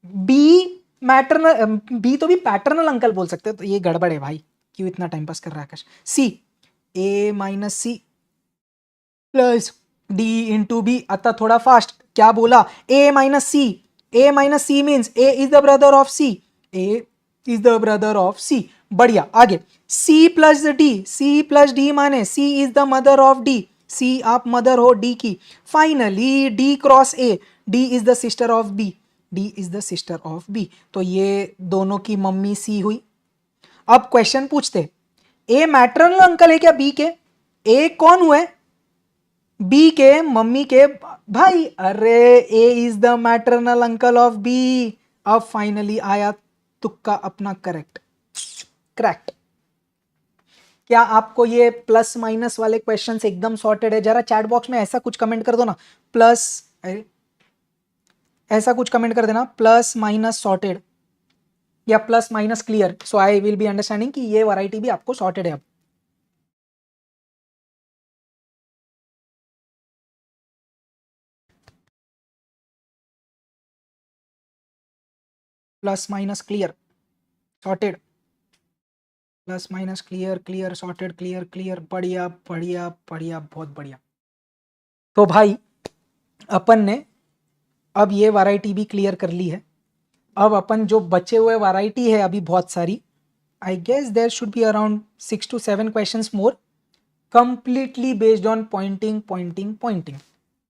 बी मैटरनल, बी तो भी पैटर्नल अंकल बोल सकते हैं, तो ये गड़बड़ है भाई, क्यों इतना टाइम पास कर रहा है Akash? C, A minus C plus D into B. अतः थोड़ा फास्ट, क्या बोला? A minus C, A minus C means A is the brother of C, A is the brother of C. बढ़िया, आगे C plus D, C plus D माने C is the mother of D, C आप mother हो D की। Finally D cross A, D is the sister of B, D is the sister of B, तो ये दोनों की mummy सी हुई। अब क्वेश्चन पूछते, ए मैटरनल अंकल है क्या बी के? ए कौन हुए? बी के मम्मी के भाई। अरे A is the maternal uncle of B. अब फाइनली आया तुक्का अपना करेक्ट, करेक्ट। क्या आपको ये प्लस माइनस वाले क्वेश्चंस एकदम सॉर्टेड है? जरा चैट बॉक्स में ऐसा कुछ कमेंट कर दो ना, प्लस, ऐसा कुछ कमेंट कर देना, प्लस माइनस सॉर्टेड या plus minus clear, so I will be understanding कि ये वैरायटी भी आपको सॉर्टेड है। अब plus minus clear sorted, plus minus clear, clear sorted, clear clear, बढ़िया बढ़िया बढ़िया, बहुत बढ़िया। तो भाई अपन ने अब ये वैरायटी भी क्लियर कर ली है। अब अपन जो बचे हुए वैरायटी है अभी बहुत सारी, I guess there should be around 6 to 7 questions more, completely based on pointing pointing pointing.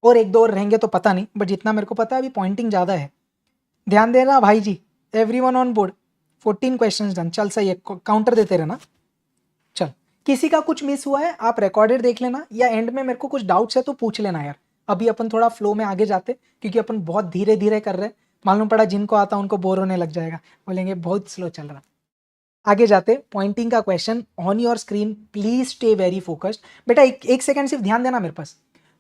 और एक दो और रहेंगे तो पता नहीं, बट जितना मेरे को पता है अभी पॉइंटिंग ज़्यादा है। ध्यान देना भाई जी, everyone on board. 14 questions done. चल सही है, काउंटर देते रहना। चल, किसी का कुछ मिस हुआ है आप रिकॉर्डेड देख लेना, या एंड में मेरे को कुछ डाउट्स है तो पूछ लेना यार। अभी अपन थोड़ा फ्लो में आगे जाते, क्योंकि अपन बहुत धीरे धीरे कर रहे हैं। मालूम पड़ा जिनको आता उनको बोर होने लग जाएगा, बोलेंगे बहुत स्लो चल रहा। आगे जाते, पॉइंटिंग का question on your screen, please stay very focused. बेटा एक सेकंड सिर्फ ध्यान देना मेरे पास।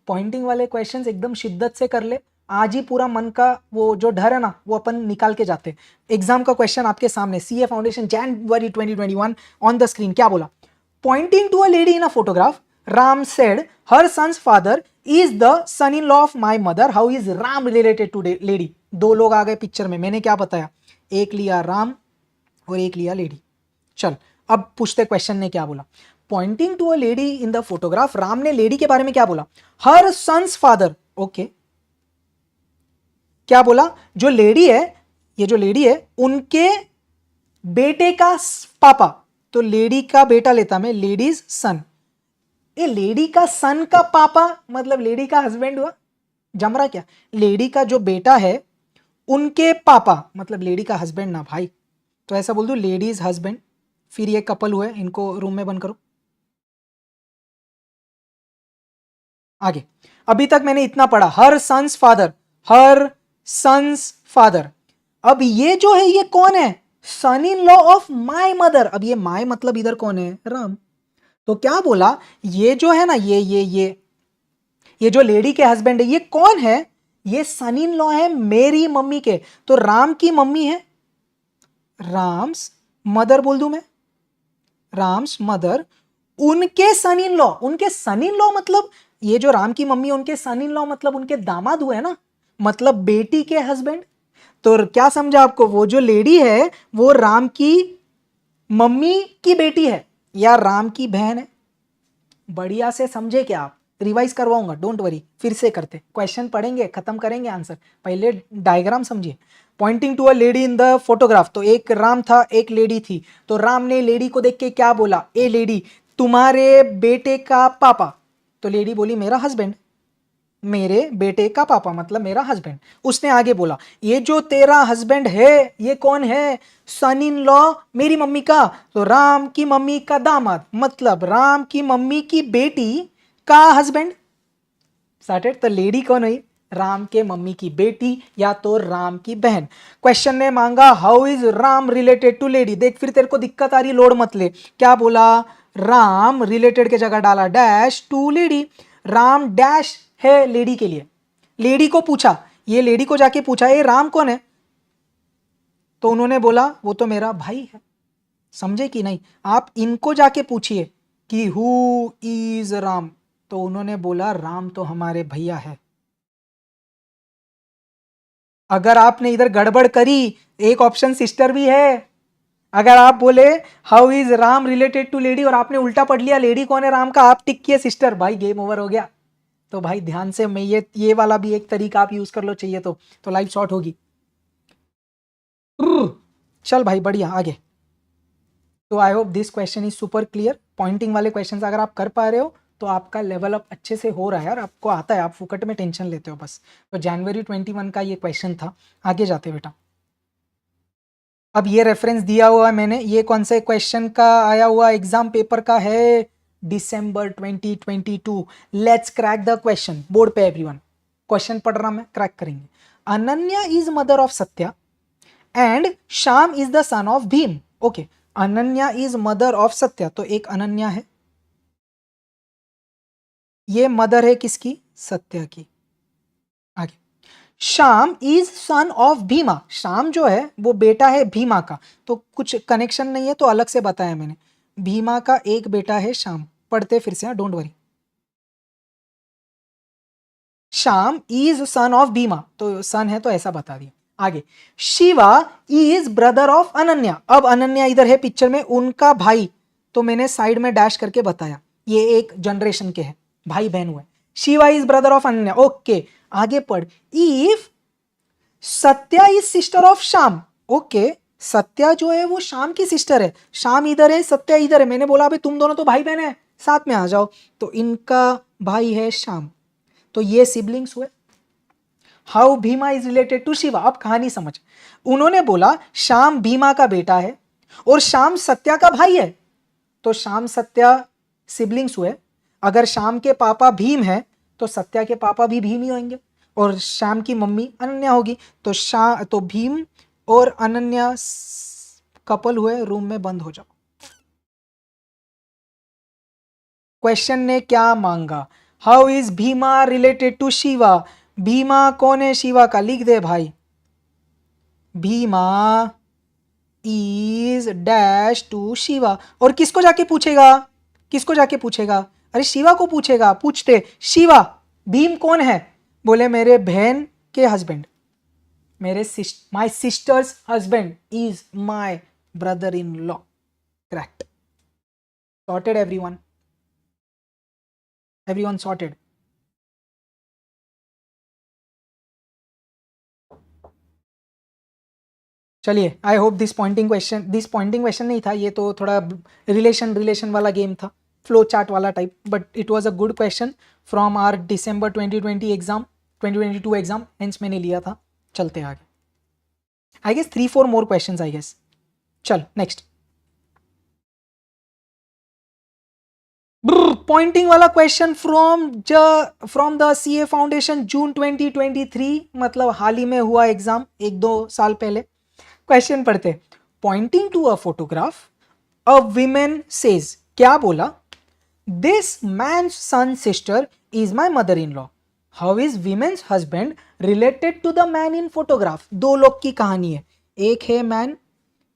पॉइंटिंग वाले क्वेश्चंस एकदम शिद्दत से कर ले, आज ही पूरा मन का वो जो डर है ना वो अपन निकाल के जाते। एग्जाम का क्वेश्चन आपके सामने, CA foundation January 2021 on the screen. क्या बोला? Pointing to a lady in a photograph, Ram said her sons father is the son in law of my mother, how is Ram related to lady? दो लोग आ गए picture में, मैंने क्या बताया? एक लिया राम और एक लिया लेडी। चल अब पूछते क्वेश्चन ने क्या बोला। Pointing to a lady in the photograph, Ram ने लेडी के बारे में क्या बोला? हर सन्स फादर। ओके, क्या बोला? जो लेडी है, ये जो लेडी है उनके बेटे का पापा, तो लेडी का बेटा लेता मैं, लेडीज सन। ये लेडी का सन का पापा मतलब लेडी का हस्बैंड हुआ, जम रहा क्या? लेडी का जो बेटा है उनके पापा मतलब लेडी का हस्बैंड ना भाई, तो ऐसा बोल दो लेडीज हस्बैंड। फिर ये कपल हुए, इनको रूम में बंद करो। आगे, अभी तक मैंने इतना पढ़ा, her sons father, her sons father. अब ये जो है ये कौन है? Son in law of my mother. अब ये माई मतलब इधर कौन है? राम। तो क्या बोला? ये जो है ना ये जो लेडी के हस्बैंड है ये कौन है? ये सन इन लॉ है मेरी मम्मी के, तो राम की मम्मी है, राम्स मदर बोल दूं मैं, राम्स मदर, उनके सन इन लॉ, उनके सन इन लॉ मतलब ये जो राम की मम्मी उनके सन इन लॉ मतलब उनके दामाद हुए ना, मतलब बेटी के हस्बैंड। तो क्या समझा आपको? वो जो लेडी है वो राम की मम्मी की बेटी है या राम की बहन है। बढ़िया से समझे क्या आप? रिवाइज करवाऊंगा, डोंट वरी, फिर से करते, क्वेश्चन पढ़ेंगे खत्म करेंगे आंसर, पहले डायग्राम समझिए। Pointing to a lady in the photograph, तो एक राम था एक लेडी थी, तो राम ने लेडी को देख के क्या बोला? ए लेडी तुम्हारे बेटे का पापा, तो लेडी बोली मेरा हस्बैंड। मेरे बेटे का पापा मतलब मेरा हस्बैंड। उसने आगे बोला ये जो तेरा हस्बैंड है ये कौन है? सन इन लॉ मेरी मम्मी का। तो राम की मम्मी का दामाद मतलब राम की मम्मी की बेटी का हस्बैंड। स्टार्टेड। तो लेडी कौन हुई? राम के मम्मी की बेटी या तो राम की बहन। क्वेश्चन ने मांगा how is Ram related to lady. देख फिर तेरे को दिक्कत आ रही, लोड मत ले। क्या बोला? राम रिलेटेड के जगह डाला dash to lady. Ram dash है लेडी के लिए। लेडी को पूछा, ये लेडी को जाके पूछा ये राम कौन है? तो उन्होंने बोला वो तो मेरा भाई है। समझे कि नहीं? आप इनको जाके पूछिए कि हु इज राम, तो उन्होंने बोला राम तो हमारे भैया है। अगर आपने इधर गड़बड़ करी, एक ऑप्शन सिस्टर भी है। अगर आप बोले how is Ram related to lady और आपने उल्टा पढ़ लिया लेडी कौन है राम का, आप टिक किए सिस्टर, भाई गेम ओवर हो गया। तो भाई ध्यान से, मैं ये वाला भी एक तरीका आप यूज कर लो चाहिए तो लाइफ शॉर्ट होगी। चल भाई बढ़िया, आगे। तो I hope this question is super clear. Pointing वाले क्वेश्चन अगर आप कर पा रहे हो तो आपका लेवल अप अच्छे से हो रहा है यार, आपको आता है, आप फुकट में टेंशन लेते हो बस। तो जनवरी 21 का ये क्वेश्चन था। आगे जाते बेटा। अब ये रेफरेंस दिया हुआ है मैंने, ये कौन से क्वेश्चन का आया हुआ एग्जाम पेपर का है? दिसंबर 2022। Let's crack the question. Board पे एवरीवन क्वेश्चन पढ़ रहा मैं, क्रैक करेंगे। Ananya is mother of Satya and Shyam is the son of Bhim. Okay, Ananya is mother of Satya, तो एक अनन्या है, ये मदर है किसकी? सत्या की। आगे, Shyam is son of Bhima. Shyam जो है वो बेटा है भीमा का, तो कुछ कनेक्शन नहीं है तो अलग से बताया मैंने। भीमा का एक बेटा है श्याम। पढ़ते फिर से, don't worry. Shyam is son of Bhima, तो सन है तो ऐसा बता दिया। आगे, Shiva is brother of Ananya. अब अनन्या इधर है पिक्चर में, उनका भाई, तो मैंने साइड में डैश करके बताया ये एक जनरेशन के हैं, भाई बहन हुए। Shiva is brother of Ananya. Okay, आगे पढ़। If Satya is sister of Shyam. Okay, Satya जो है वो श्याम की सिस्टर है। श्याम इधर है, सत्या इधर है। मैंने बोला अबे तुम दोनों तो भाई बहन है, साथ में आ जाओ। तो इनका भाई है श्याम, तो ये सिबलिंग्स हुए। How Bhima is related to Shiva. अब कहानी समझ। उन्होंने बोला श्याम भीमा का बेटा है और श्याम सत्या का भाई है, तो श्याम सत्या सिबलिंग्स हुए। अगर श्याम के पापा भीम है तो सत्या के पापा भी भीम ही होंगे, और श्याम की मम्मी अनन्या होगी। तो भीम और अनन्या कपल हुए। रूम में बंद हो जाओ। क्वेश्चन ने क्या मांगा? How is Bhima related to Shiva. Bhima कौन है शिवा का? लिख दे भाई। Bhima is dash to Shiva. और किसको जाके पूछेगा? किसको जाके पूछेगा? अरे शिवा को पूछेगा। पूछते शिवा भीम कौन है? बोले मेरे बहन के हस्बैंड, मेरे my sister's husband is my brother in law. Correct. Sorted everyone, everyone sorted. चलिए, I hope this pointing question नहीं था ये, तो थोड़ा रिलेशन वाला गेम था, फ्लो चार्ट वाला type, but it was a good question from our December 2020 exam, 2022 exam, hence मैंने लिया था। चलते आगे। I guess 3-4 more question I guess. चल नेक्स्ट। पॉइंटिंग वाला question from the CA foundation जून 2023, मतलब हाल ही में हुआ एग्जाम, 1-2 साल पहले। क्वेश्चन पढ़ते। Pointing to a photograph a women says. क्या बोला? This man son sister is my mother in law. How is women's husband related to the man in photograph. दो लोग की कहानी है, एक है मैन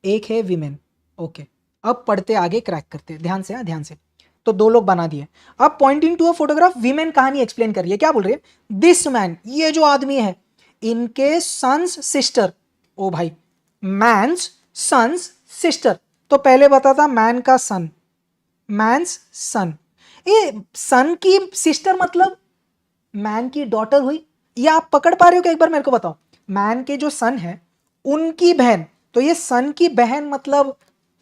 एक है विमेन। ओके, अब पढ़ते आगे, क्रैक करते, ध्यान से, ध्यान से। तो दो लोग बना दिए। अब pointing to a photograph women कहानी एक्सप्लेन कर रही है। क्या बोल रही है? दिस मैन, ये जो आदमी है, इनके सन्स सिस्टर। ओ भाई, मैन्स सन्स सिस्टर, तो पहले बता था मैन का सन, मैन्स सन। ये सन की सिस्टर मतलब मैन की डॉटर हुई। ये आप पकड़ पा रहे हो क्या? एक बार मेरे को बताओ। मैन के जो सन है उनकी बहन, तो ये सन की बहन मतलब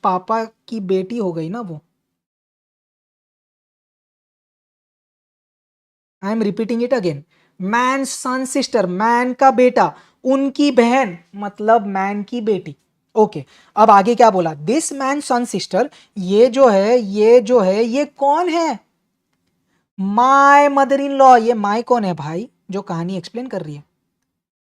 पापा की बेटी हो गई ना वो। I am repeating it again. Man son sister, man का बेटा, उनकी बहन मतलब मैन की बेटी। ओके अब आगे क्या बोला, दिस मैन सन सिस्टर, ये जो है ये कौन है, माय मदर इन लॉ। ये माय कौन है भाई, जो कहानी एक्सप्लेन कर रही है,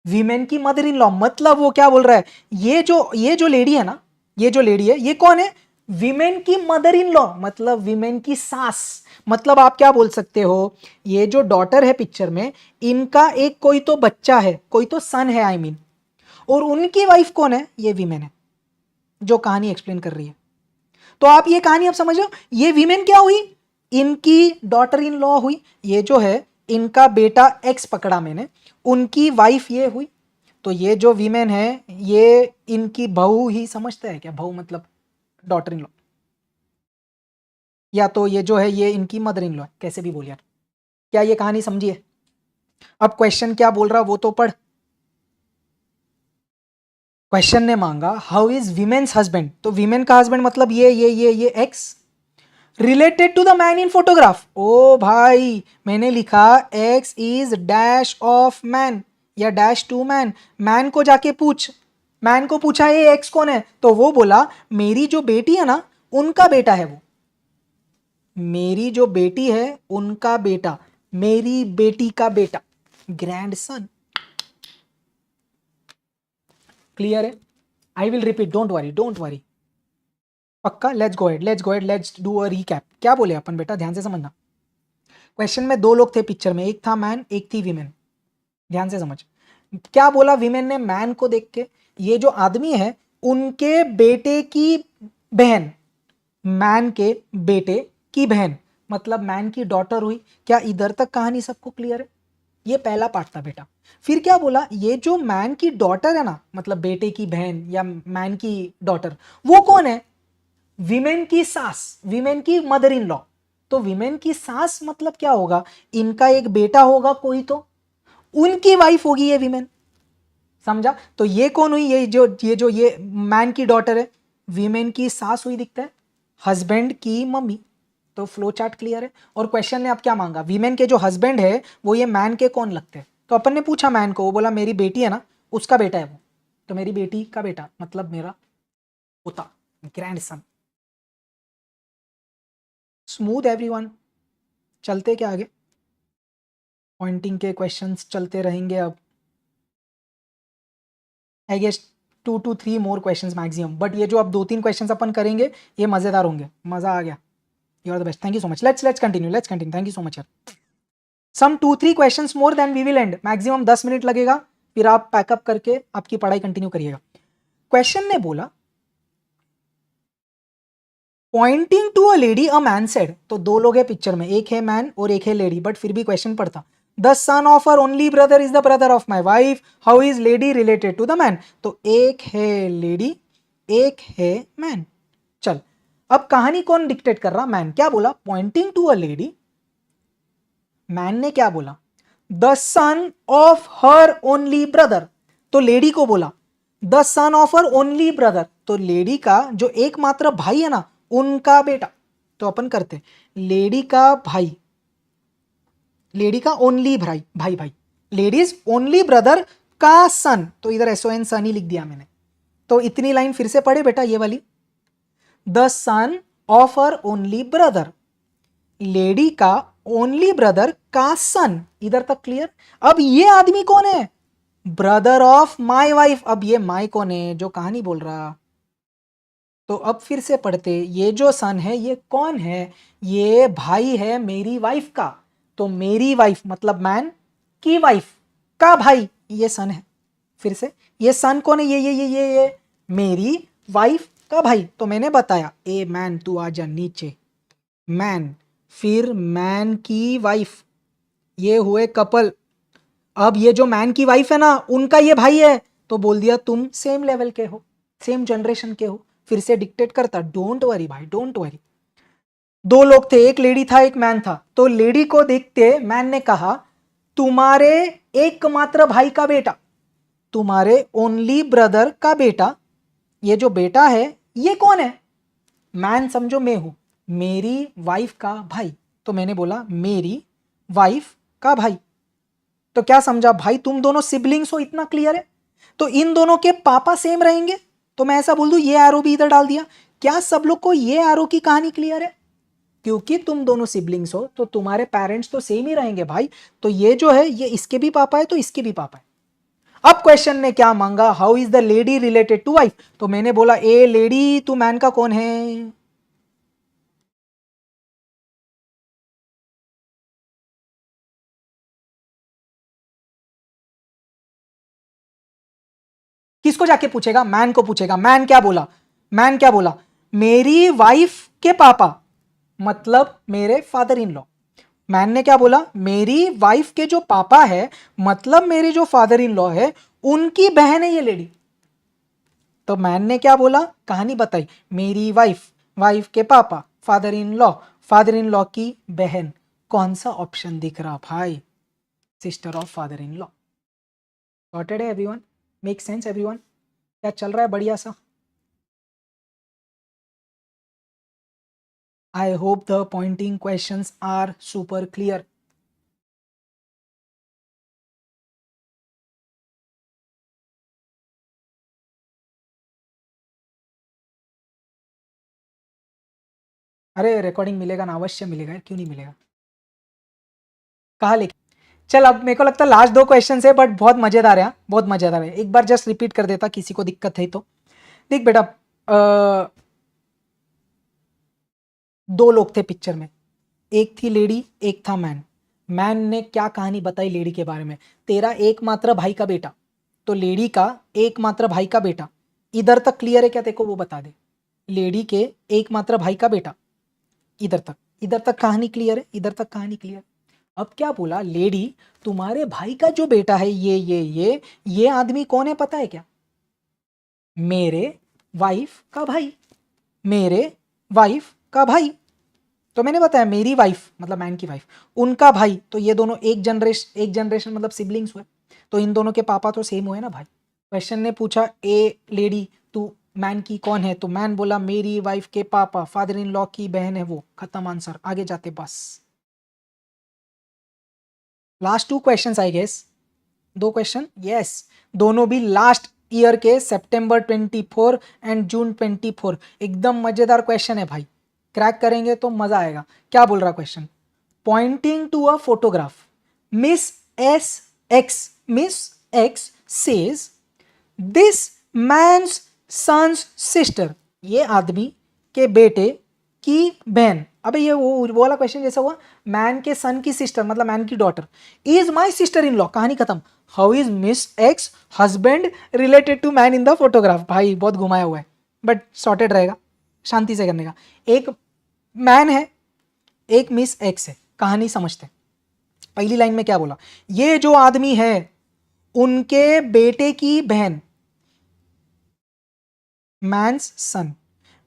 वीमेन की मदर इन लॉ, मतलब वो क्या बोल रहा है, ये जो लेडी है ना, ये जो लेडी है ये कौन है, वीमेन की मदर इन लॉ, मतलब वीमेन की सास। मतलब आप क्या बोल सकते हो, ये जो डॉटर है पिक्चर में, इनका एक कोई तो बच्चा है, कोई तो सन है आई मीन, और उनकी वाइफ कौन है, ये वीमेन है जो कहानी एक्सप्लेन कर रही है। तो आप ये कहानी आप समझ रहे हो, ये वीमेन क्या हुई, इनकी डॉटर इन लॉ हुई, ये जो है इनका बेटा एक्स पकड़ा मैंने, उनकी वाइफ ये हुई। तो ये जो वीमेन है ये इनकी बहू ही समझता है क्या, बहू मतलब डॉटर इन लॉ, या तो ये जो है ये इनकी मदर इन लॉ, कैसे भी बोलिए। क्या ये कहानी समझिए। अब क्वेश्चन क्या बोल रहा वो तो पढ़। क्वेश्चन ने मांगा हाउ इज वीमेन्स हस्बैंड, तो वीमेन का हस्बैंड मतलब ये X related to the man in photograph. ओ भाई मैंने लिखा X is dash of man या डैश टू मैन, मैन को जाके पूछ, मैन को पूछा ये एक्स कौन है, तो वो बोला मेरी जो बेटी है ना उनका बेटा है वो, मेरी जो बेटी है उनका बेटा, मेरी बेटी का बेटा, ग्रैंडसन। क्लियर है, I will repeat, don't worry don't worry, पक्का। Let's go ahead let's do a recap. क्या बोले अपन बेटा, ध्यान से समझना। क्वेश्चन में दो लोग थे पिक्चर में, एक था मैन एक थी वीमेन, ध्यान से समझ। क्या बोला वीमेन ने मैन को देख के, ये जो आदमी है उनके बेटे की बहन, मैन के बेटे की बहन मतलब मैन की डॉटर हुई। क्या इधर तक कहानी सबको क्लियर है, ये पहला पार्ट था बेटा। फिर क्या बोला, ये जो मैन की डॉटर है ना, मतलब बेटे की बहन या मैन की डॉटर, वो कौन है, विमेन की सास, विमेन की मदर इन लॉ। तो विमेन की सास मतलब क्या होगा, इनका एक बेटा होगा कोई तो, उनकी वाइफ होगी ये विमेन, समझा। तो ये कौन हुई, ये मैन की डॉटर है, विमेन की सास हुई, दिखता है हस्बैंड की मम्मी। तो फ्लो चार्ट क्लियर है। और क्वेश्चन ने अब क्या मांगा, वीमेन के जो हस्बैंड है वो ये मैन के कौन लगते हैं, तो अपन ने पूछा मैन को, वो बोला मेरी बेटी है ना उसका बेटा है वो, तो मेरी बेटी का बेटा मतलब मेरा पोता, ग्रैंडसन। स्मूथ एवरीवन, चलते क्या आगे, पॉइंटिंग के क्वेश्चंस चलते रहेंगे अब, I guess 2 to 3 more questions maximum, but ये जो अब 2-3 क्वेश्चंस अपन करेंगे ये मजेदार होंगे, मजा आ गया, you are the best, thank you so much, let's continue, thank you so much यार। Some 2-3 questions more then we will end, maximum 10 minute लगेगा, फिर आप पैकअप करके आपकी पढ़ाई कंटिन्यू करिएगा। क्वेश्चन ने बोला pointing to a lady a man said, तो दो लोग है पिक्चर में, एक है मैन और एक है लेडी, बट फिर भी क्वेश्चन पढ़ता, the son of her only brother is the brother of my wife, how is lady related to the man. तो एक है लेडी एक है मैन। चल अब कहानी कौन डिक्टेट कर रहा, मैन। क्या बोला, pointing to a lady, man ने क्या बोला, the son of her only brother, तो लेडी को बोला the son of her only brother, तो लेडी का जो एकमात्र भाई है ना उनका बेटा। तो अपन करते लेडी का भाई, लेडी का ओनली भाई, भाई लेडीज ओनली ब्रदर का सन, तो इधर SON सन ही लिख दिया मैंने। तो इतनी लाइन फिर से पढ़े बेटा, ये वाली, the son of her only brother, lady का ओनली ब्रदर का सन, इधर तक क्लियर। अब ये आदमी कौन है, ब्रदर ऑफ माई वाइफ। अब ये माई कौन है, जो कहानी बोल रहा। तो अब फिर से पढ़ते, ये जो सन है ये कौन है, ये भाई है मेरी वाइफ का, तो मेरी वाइफ मतलब मैन की वाइफ का भाई ये सन है। फिर से ये सन कौन है, ये मेरी वाइफ का भाई। तो मैंने बताया ए मैन तू आ जा नीचे, मैन, फिर मैन की वाइफ, ये हुए कपल। अब ये जो मैन की वाइफ है ना उनका ये भाई है, तो बोल दिया तुम सेम लेवल के हो, सेम जनरेशन के हो। फिर से डिक्टेट करता, डोंट वरी भाई डोंट वरी। दो लोग थे, एक लेडी था एक मैन था, तो लेडी को देखते मैन ने कहा तुम्हारे एकमात्र भाई का बेटा, तुम्हारे ओनली ब्रदर का बेटा, ये जो बेटा है ये कौन है, मैन समझो मैं हूं, मेरी वाइफ का भाई। तो मैंने बोला मेरी वाइफ का भाई, तो क्या समझा भाई, तुम दोनों सिबलिंग्स हो, इतना क्लियर है। तो इन दोनों के पापा सेम रहेंगे, तो मैं ऐसा बोल दूं, ये एरो भी इधर डाल दिया। क्या सब लोग को ये एरो की कहानी क्लियर है? क्योंकि तुम दोनों सिबलिंग्स हो तो तुम्हारे पेरेंट्स तो सेम ही रहेंगे भाई। तो ये जो है ये इसके भी पापा है तो इसके भी पापा है। अब क्वेश्चन ने क्या मांगा, how is the lady related to wife. तो मैंने बोला ए लेडी टू मैन का कौन है? किसको जाके पूछेगा? मैन को पूछेगा। मैन क्या बोला? मैन क्या बोला? मेरी वाइफ के पापा, मतलब मेरे फादर इन लॉ। मैन ने क्या बोला? मेरी वाइफ के जो पापा है, मतलब मेरे जो फादर इन लॉ है, उनकी बहन है ये लेडी। तो मैन ने क्या बोला? कहानी बताई, मेरी वाइफ, वाइफ के पापा, फादर इन लॉ की बहन। कौन सा ऑप्शन दिख रहा भाई? Sister of father in law. Sorted है एवरीवन? Make sense everyone? क्या चल रहा है बढ़िया सा? I hope the pointing questions are super clear. अरे रिकॉर्डिंग मिलेगा ना, अवश्य मिलेगा, क्यों नहीं मिलेगा? कहा लेके चल, अब मेरे को लगता है लास्ट दो क्वेश्चन है, बट बहुत मजेदार है, बहुत मजेदार है। एक बार जस्ट रिपीट कर देता, किसी को दिक्कत है तो। देख बेटा, दो लोग थे पिक्चर में, एक थी लेडी, एक था मैन। मैन ने क्या कहानी बताई लेडी के बारे में? तेरा एकमात्र भाई का बेटा, तो लेडी का एकमात्र भाई का बेटा। इधर तक क्लियर है क्या? देखो वो बता दे। लेडी के एकमात्र भाई का बेटा, इधर तक, इधर तक कहानी क्लियर है, इधर तक कहानी क्लियर। अब क्या बोला? लेडी, तुम्हारे भाई का जो बेटा है ये आदमी कौन है पता है क्या? मेरे वाइफ का भाई, मेरे वाइफ का भाई। तो मैंने बताया मेरी वाइफ मतलब मैन की वाइफ, उनका भाई, तो ये दोनों एक जनरेशन मतलब सिबलिंग्स हुए, तो इन दोनों के पापा तो सेम हुए ना भाई। क्वेश्चन ने पूछा ए लेडी तू मैन की कौन है, तो मैन बोला मेरी वाइफ के पापा, फादर इन लॉ की बहन है वो। खत्म आंसर, आगे जाते बस। Last two questions I guess, दो क्वेश्चन, यस, दोनों भी लास्ट ईयर के सितंबर 24 एंड जून 24। एकदम मजेदार क्वेश्चन है भाई, क्रैक करेंगे तो मजा आएगा। क्या बोल रहा question? Pointing to a photograph, Miss X says this man's sons sister, ये आदमी के बेटे की बहन। अबे ये वो वाला क्वेश्चन जैसा हुआ, मैन के सन की सिस्टर मतलब मैन की daughter is my sister in law, कहानी खत्म। How is Miss X husband related to man in the photograph? भाई बहुत घुमाया हुआ है, बट सॉर्टेड रहेगा, शांति से करने का। एक मैन है, एक मिस एक्स है, कहानी समझते। पहली लाइन में क्या बोला? ये जो आदमी है उनके बेटे की बहन, मैन्स सन,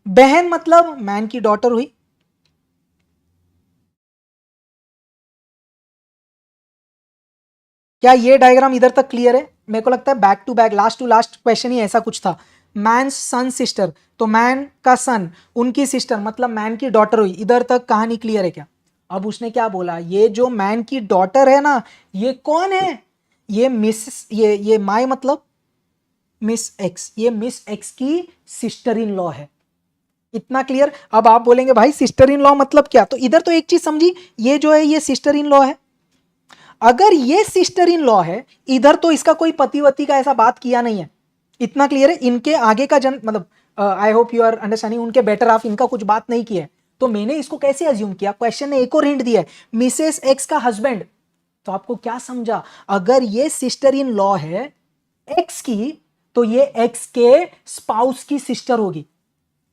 बहन मतलब मैन की डॉटर हुई। क्या ये डायग्राम इधर तक क्लियर है? मेरे को लगता है back to back last to last question ही ऐसा कुछ था। मैन सन सिस्टर, तो मैन का सन, उनकी सिस्टर मतलब मैन की डॉटर हुई। इधर तक कहानी क्लियर है क्या? अब उसने क्या बोला? ये जो मैन की डॉटर है ना, ये कौन है? ये मिस, ये माई मतलब मिस एक्स, ये मिस एक्स की सिस्टर इन लॉ है। इतना क्लियर? अब आप बोलेंगे भाई सिस्टर इन लॉ मतलब क्या? तो इधर तो एक चीज समझी, ये जो है ये सिस्टर इन लॉ है। अगर ये सिस्टर इन लॉ है, इधर तो इसका कोई पतिवती का ऐसा बात किया नहीं है। इतना क्लियर है? इनके आगे का जन मतलब I hope you are understanding, उनके बेटर ऑफ इनका कुछ बात नहीं किया है। तो मैंने इसको कैसे अज्यूम किया? क्वेश्चन ने एक और हिंट दिया है, मिसेस एक्स का हस्बैंड। तो आपको क्या समझा? अगर ये सिस्टर इन लॉ है एक्स की, तो ये एक्स के स्पाउस की सिस्टर होगी।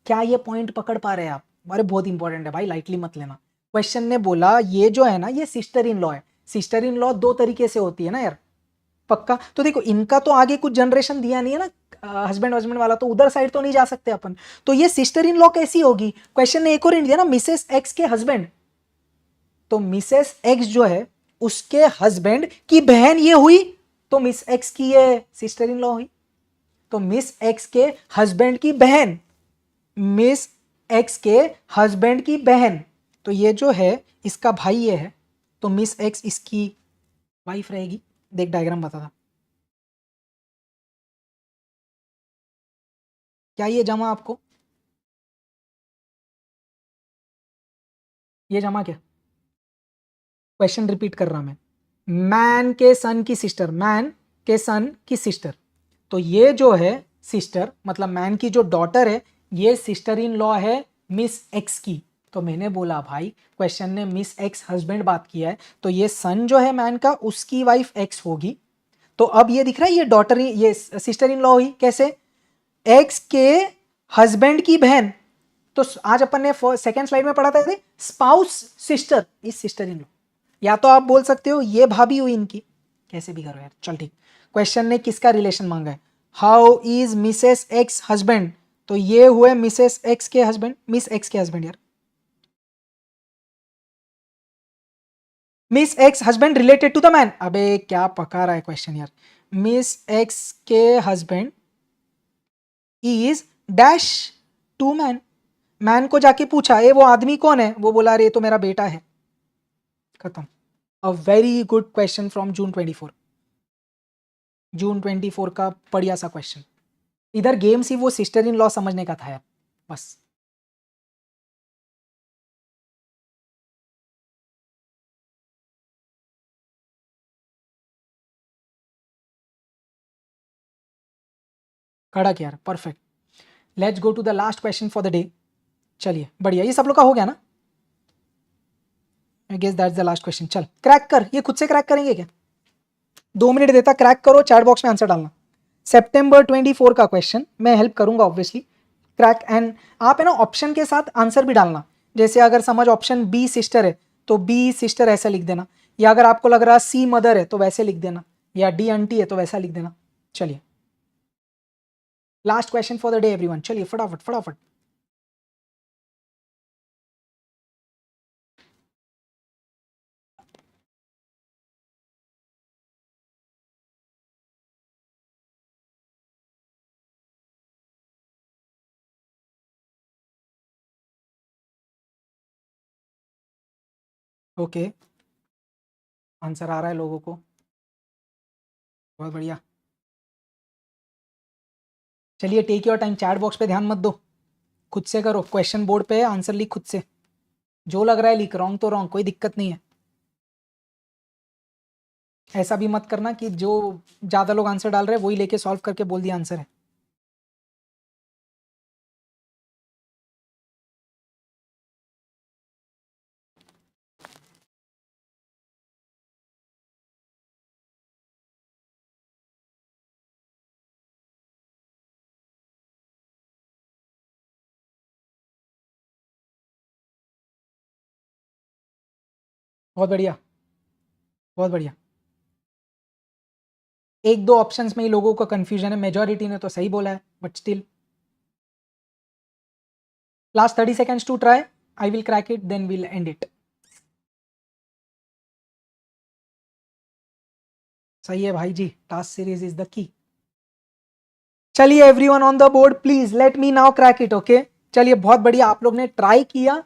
क्या ये पॉइंट पकड़ पा रहे हैं आप? अरे बहुत इंपॉर्टेंट है भाई, लाइटली मत लेना। क्वेश्चन ने बोला ये जो है ना ये सिस्टर इन लॉ है। सिस्टर इन लॉ दो तरीके से होती है ना यार, पक्का। तो देखो इनका तो आगे कुछ जनरेशन दिया नहीं है ना, हस्बैंड वाला, तो उधर साइड तो नहीं जा सकते अपन। तो ये सिस्टर इन लॉ कैसी होगी? क्वेश्चन ने एक और हिंट दिया ना, मिसेस एक्स के हस्बैंड। तो मिसेस एक्स जो है उसके हस्बैंड की बहन ये हुई, तो मिस एक्स की ये सिस्टर इन लॉ हुई। तो मिस एक्स के हस्बैंड की बहन, मिस एक्स के हस्बैंड की बहन, तो ये जो है इसका भाई ये है, तो मिस एक्स इसकी वाइफ रहेगी। देख डायग्राम बता था। क्या ये जमा आपको? ये जमा क्या? क्वेश्चन रिपीट कर रहा मैं। मैन के सन की सिस्टर, मैन के सन की सिस्टर, तो ये जो है सिस्टर मतलब मैन की जो डॉटर है, ये सिस्टर इन लॉ है मिस एक्स की। तो मैंने बोला भाई क्वेश्चन ने मिस एक्स हस्बैंड बात किया है, तो ये सन जो है मैन का उसकी वाइफ एक्स होगी। तो अब ये दिख रहा है ये डॉटर, ये सिस्टर इन लॉ हुई कैसे? एक्स के हस्बैंड की बहन। तो आज अपन ने सेकेंड स्लाइड में पढ़ा था spouse sister is sister in law. या तो आप बोल सकते हो ये भाभी हुई इनकी, कैसे भी करो यार, चल ठीक। क्वेश्चन ने किसका रिलेशन मांगा है? How is Mrs X husband, तो ये हुए मिसेस एक्स के हस्बैंड, मिस एक्स के हस्बैंड यार। Miss X husband related to the man, अबे क्या पका रहा है क्वेश्चन यार। मिस एक्स के husband is dash to man. Man को जाके पूछा ये वो आदमी कौन है, वो बोला अरे तो मेरा बेटा है, खत्म। A very good question from June 24, जून 24 का बढ़िया सा क्वेश्चन। इधर गेम सी वो सिस्टर इन लॉ समझने का था यार, बस। कड़क यार, perfect. Let's go to the last question for the day. चलिए बढ़िया, ये सब लोग का हो गया ना? I guess that's the last question. चल क्रैक कर, ये खुद से क्रैक करेंगे क्या? 2 मिनट देता, क्रैक करो, चैट बॉक्स में आंसर डालना। September 24 का क्वेश्चन, मैं हेल्प करूंगा ऑब्वियसली। क्रैक एंड आप है ना ऑप्शन के साथ आंसर भी डालना। जैसे अगर समझ ऑप्शन बी सिस्टर है तो बी सिस्टर ऐसा लिख देना, या अगर आपको लग रहा सी मदर है तो वैसे लिख देना, या डी आंटी है तो वैसा लिख देना। चलिए last question for the day everyone, चलिए फटाफट फटाफट। ओके, आंसर आ रहा है लोगों को, बहुत बढ़िया। चलिए take your time, chat box पे ध्यान मत दो, खुद से करो। क्वेश्चन बोर्ड पे आंसर लिख खुद से, जो लग रहा है लिख, रॉन्ग तो रॉन्ग, कोई दिक्कत नहीं है। ऐसा भी मत करना कि जो ज़्यादा लोग आंसर डाल रहे हैं वही लेके सॉल्व करके बोल दिया आंसर है। बहुत बढ़िया, बहुत बढ़िया। एक दो ऑप्शंस में ही लोगों का कंफ्यूजन है, मेजॉरिटी ने तो सही बोला है, but still last 30 seconds to try, I will crack it then will end it. सही है भाई जी, task series is the key. चलिए everyone on the board please let me now crack it, okay. चलिए बहुत बढ़िया, आप लोग ने ट्राई किया,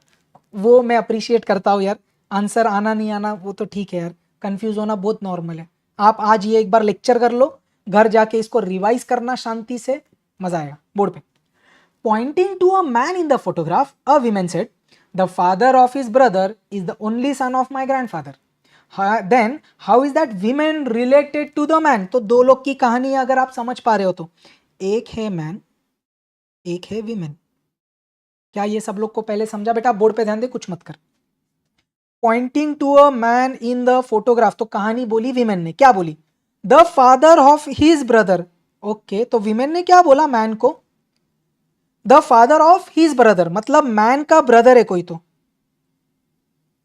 वो मैं अप्रिशिएट करता हूँ यार। आंसर आना नहीं आना वो तो ठीक है यार, कंफ्यूज होना बहुत नॉर्मल है। आप आज ये एक बार लेक्चर कर लो, घर जाके इसको रिवाइज करना शांति से, मजा आएगा। बोर्ड पे Pointing to a man in the photograph, a woman said, "The father of his brother is the only son of my grandfather." Then, how is that woman related to the man? तो दो लोग की कहानी अगर आप समझ पा रहे हो तो, एक है मैन, एक है विमेन। क्या ये सब लोग को पहले समझा? बेटा बोर्ड पे ध्यान दे, कुछ मत कर। Pointing to a man in the photograph, तो कहानी बोली विमेन ने, क्या बोली? The father of his brother. Okay, तो विमेन ने क्या बोला मैन को? The father of his brother, मतलब मैन का ब्रदर है कोई, तो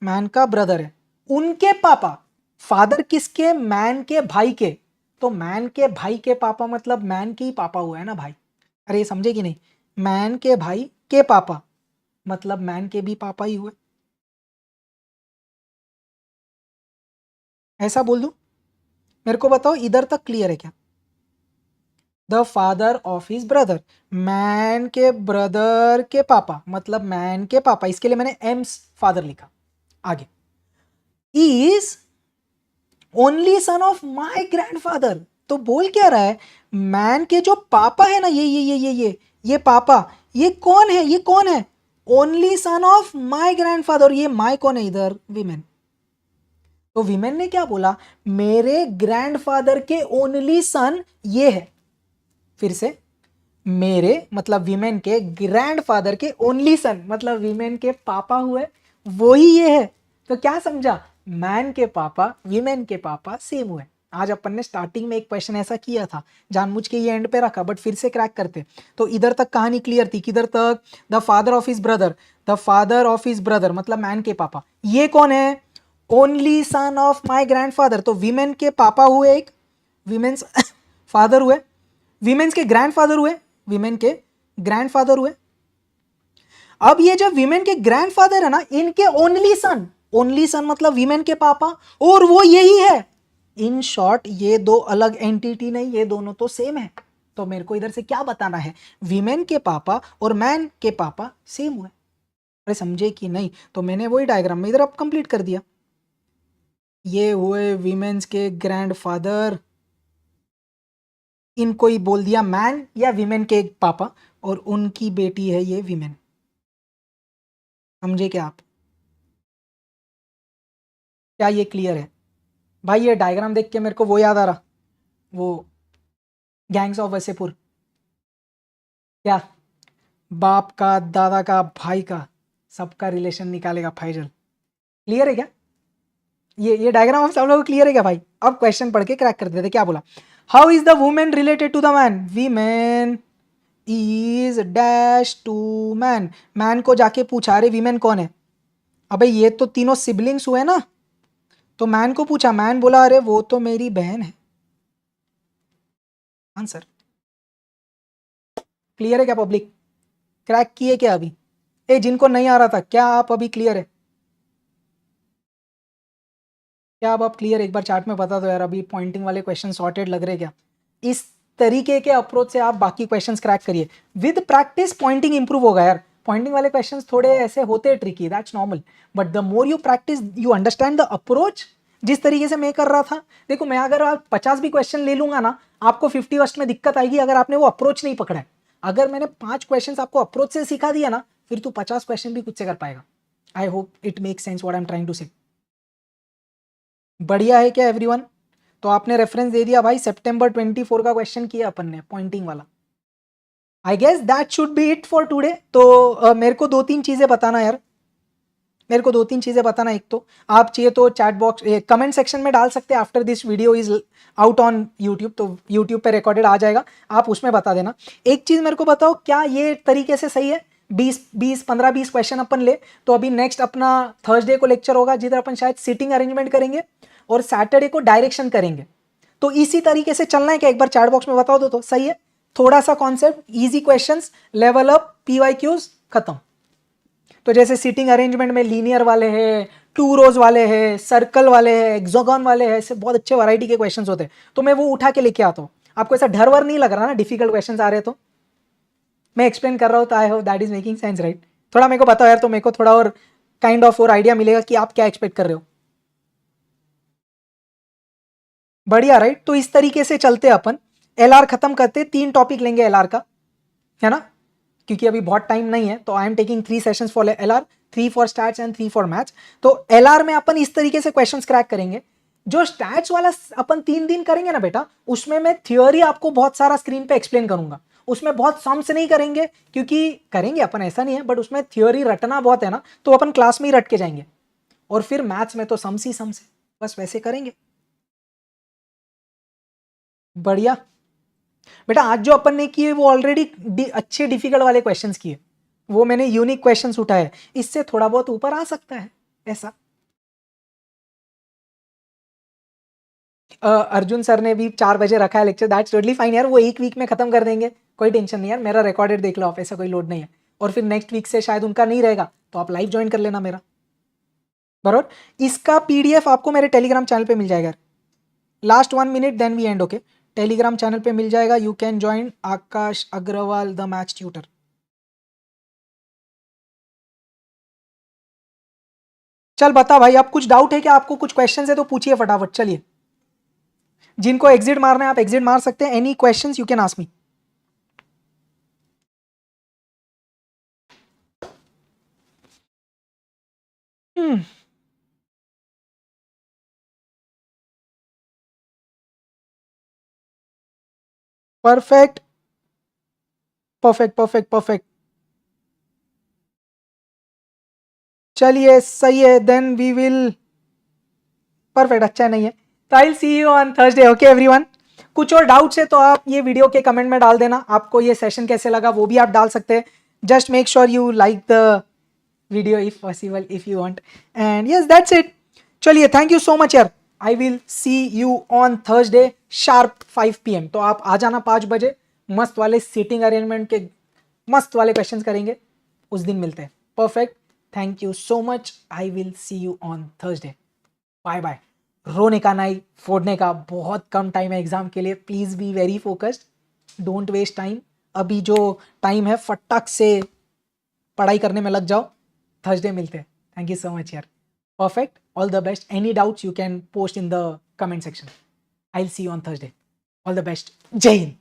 मैन का ब्रदर है, उनके पापा। फादर किसके? मैन के भाई के। तो मैन के भाई के पापा मतलब मैन के ही पापा हुआ है ना भाई। अरे ये समझे कि नहीं? मैन के भाई के पापा मतलब मैन के भी पापा ही हुए, ऐसा बोल दूं? मेरे को बताओ इधर तक क्लियर है क्या? The father of his brother, man के ब्रदर के पापा मतलब मैन के पापा, इसके लिए मैंने एम्स फादर लिखा। आगे, is only son of my grandfather. तो बोल क्या रहा है, मैन के जो पापा है ना, ये पापा, ये कौन है, ये कौन है, only son of my grandfather. ये माई कौन है इधर, वीमेन। तो वीमेन ने क्या बोला, मेरे ग्रैंडफादर के ओनली सन ये है। फिर से, मेरे मतलब वीमेन के ग्रैंडफादर के ओनली सन मतलब वीमेन के पापा हुए, वो ही ये है। तो क्या समझा, मैन के पापा वीमेन के पापा सेम हुए। आज अपन ने स्टार्टिंग में एक क्वेश्चन ऐसा किया था, जानबूझ के ये एंड पे रखा, बट फिर से क्रैक करते। तो इधर तक कहानी क्लियर थी, किधर तक, the father of his brother, the father of his brother मतलब मैन के पापा, ये कौन है, only son of my grandfather. तो वीमेन के पापा हुए एक, वीमेन्स फादर हुए, वीमेन्स के ग्रैंडफादर हुए, वीमेन के ग्रैंडफादर हुए। अब ये जब वीमेन के ग्रैंडफादर है ना, इनके ओनली सन, ओनली सन मतलब वीमेन के पापा, और वो यही है। इन शॉर्ट ये दो अलग एंटिटी नहीं, ये दोनों तो सेम है। तो मेरे को इधर से क्या बताना है, वीमेन के पापा और मैन के पापा सेम हुए। अरे समझे कि नहीं, तो मैंने वही डायग्राम में इधर अब कंप्लीट कर दिया। ये हुए वीमेन्स के ग्रैंडफादर, इनको ही बोल दिया मैन या वीमेन के पापा, और उनकी बेटी है ये वीमेन। समझे क्या आप, क्या ये क्लियर है भाई? ये डायग्राम देख के मेरे को वो याद आ रहा, वो गैंग्स ऑफ वसेपुर, क्या बाप का, दादा का, भाई का, सबका रिलेशन निकालेगा फैजल। क्लियर है क्या, ये डायग्राम आप सब लोगों को क्लियर है क्या भाई? अब क्वेश्चन पढ़ के क्रैक कर देते। क्या बोला, how is the women related to the man, women is dash to man. Man को जाके पूछा, अरे वीमेन कौन है, अबे ये तो तीनों सिबलिंग्स हुए ना। तो मैन को पूछा, मैन बोला अरे वो तो मेरी बहन है। आंसर क्लियर है क्या पब्लिक, क्रैक किए क्या अभी? ए जिनको नहीं आ रहा था, क्या आप अभी क्लियर है? क्या अब आप क्लियर, एक बार चार्ट में बता दो यार। अभी पॉइंटिंग वाले क्वेश्चन सॉर्टेड लग रहे क्या? इस तरीके के अप्रोच से आप बाकी क्वेश्चंस क्रैक करिए। विद प्रैक्टिस पॉइंटिंग इंप्रूव होगा यार। पॉइंटिंग वाले क्वेश्चंस थोड़े ऐसे होते हैं tricky, that's normal, but the more you practice you understand the approach. जिस तरीके से मैं कर रहा था, देखो मैं अगर आप 50 भी क्वेश्चन ले लूंगा ना, आपको 51st में दिक्कत आएगी अगर आपने वो अप्रोच नहीं पकड़ा है। अगर मैंने 5 क्वेश्चन आपको अप्रोच से सिखा दिया ना, फिर तू 50 क्वेश्चन भी खुद से कर पाएगा। I hope it make sense what I am trying to say. बढ़िया है क्या एवरीवन? तो आपने रेफरेंस दे दिया भाई, सितंबर 24 का क्वेश्चन किया अपन ने पॉइंटिंग वाला। I guess that should be it for today. तो मेरे को 2-3 चीजें बताना यार, मेरे को 2-3 चीजें बताना। एक तो आप चाहिए तो चैट बॉक्स कमेंट सेक्शन में डाल सकते हैं, after this video is out on YouTube, तो यूट्यूब पे रिकॉर्डेड आ जाएगा, आप उसमें बता देना। एक चीज मेरे को बताओ, क्या ये तरीके से सही है? 15-20 क्वेश्चन अपन ले, तो अभी नेक्स्ट अपना थर्सडे को लेक्चर होगा जिधर अपन शायद सीटिंग अरेंजमेंट करेंगे, और सैटरडे को डायरेक्शन करेंगे। तो इसी तरीके से चलना है क्या, एक बार चैट बॉक्स में बता दो तो सही है। थोड़ा सा concept, easy questions, level up, PYQs खत्म। तो जैसे सीटिंग अरेंजमेंट में लीनियर वाले हैं, टू रोज वाले हैं, सर्कल वाले हैं, एक्सोगन वाले हैं, ऐसे बहुत अच्छे वैरायटी के क्वेश्चंस होते हैं, तो मैं वो उठा के लेके आता हूँ। आपको ऐसा डर वर नहीं लग रहा ना डिफिकल्ट क्वेश्चंस आ रहे तो? मैं एक्सप्लेन कर रहा हूँ तो I hope that is making sense right. थोड़ा मेरे को बताओ यार, तो मेरे को थोड़ा और काइंड ऑफ और आइडिया मिलेगा कि आप क्या एक्सपेक्ट कर रहे हो। बढ़िया राइट, तो इस तरीके से चलते अपन। एलआर खत्म करते, 3 टॉपिक लेंगे एलआर का, है ना, क्योंकि अभी बहुत टाइम नहीं है। तो I am taking 3 sessions for LR, 3 for stats and 3 for maths. तो एलआर में अपन इस तरीके से क्वेश्चंस क्रैक करेंगे। जो स्टैट्स वाला अपन 3 दिन करेंगे ना बेटा, उसमें मैं थियोरी आपको बहुत सारा स्क्रीन पे एक्सप्लेन करूंगा। उसमें बहुत सम्स नहीं करेंगे, क्योंकि करेंगे अपन ऐसा नहीं है, बट उसमें थियोरी रटना बहुत है ना, तो अपन क्लास में ही रट के जाएंगे। और फिर मैथ्स में तो सम्स ही सम्स है, बस वैसे करेंगे। बढ़िया बेटा, आज जो अपन ने किए वो ऑलरेडी अच्छे डिफिकल्ट वाले क्वेश्चंस किए, वो मैंने यूनिक क्वेश्चंस उठाए, इससे थोड़ा बहुत ऊपर आ सकता है ऐसा। अर्जुन सर ने भी 4 बजे रखा है लेक्चर, दैट्स टोटली फाइन यार, वो एक वीक में खत्म कर देंगे, कोई टेंशन नहीं यार। मेरा रिकॉर्डेड देख लो आप, ऐसा कोई लोड नहीं है। और फिर नेक्स्ट वीक से शायद उनका नहीं रहेगा, तो आप लाइव ज्वाइन कर लेना मेरा, बरोबर। इसका पीडीएफ आपको मेरे टेलीग्राम चैनल पे मिल जाएगा। Last 1 minute then we end, okay. Telegram channel पे मिल जाएगा, you can join Aakash Agarwal the maths tutor. चल बता भाई, अब कुछ डाउट है क्या आपको, कुछ क्वेश्चन है तो पूछिए फटाफट, चलिए। जिनको एग्जिट मारना है आप एग्जिट मार सकते हैं. Any questions you can ask me. Perfect perfect perfect perfect. चलिए सही है. Then we will. परफेक्ट. अच्छा नहीं है तो I will see you on Thursday. Okay everyone. कुछ और डाउट्स है तो आप ये वीडियो के कमेंट में डाल देना. आपको ये सेशन कैसे लगा वो भी आप डाल सकते हैं. Just make sure you like the video if possible if you want. And yes that's it. चलिए थैंक यू सो मच यार. आई will see you on Thursday sharp 5 PM. तो आप आ जाना 5 बजे. मस्त वाले सीटिंग अरेंजमेंट के मस्त वाले क्वेश्चंस करेंगे. उस दिन मिलते हैं. Perfect. Thank you so much. I will see you on Thursday. Bye bye. रोने का नहीं फोड़ने का. बहुत कम टाइम है एग्जाम के लिए. Please be very focused. Don't waste time. अभी जो टाइम है फटाक से पढ़ाई करने में लग जाओ. थर्सडे मिलते हैं. थैंक यू सो मच यार. Perfect. All the best. Any doubts you can post in the comment section. I will see you on Thursday. All the best. जय हिंद.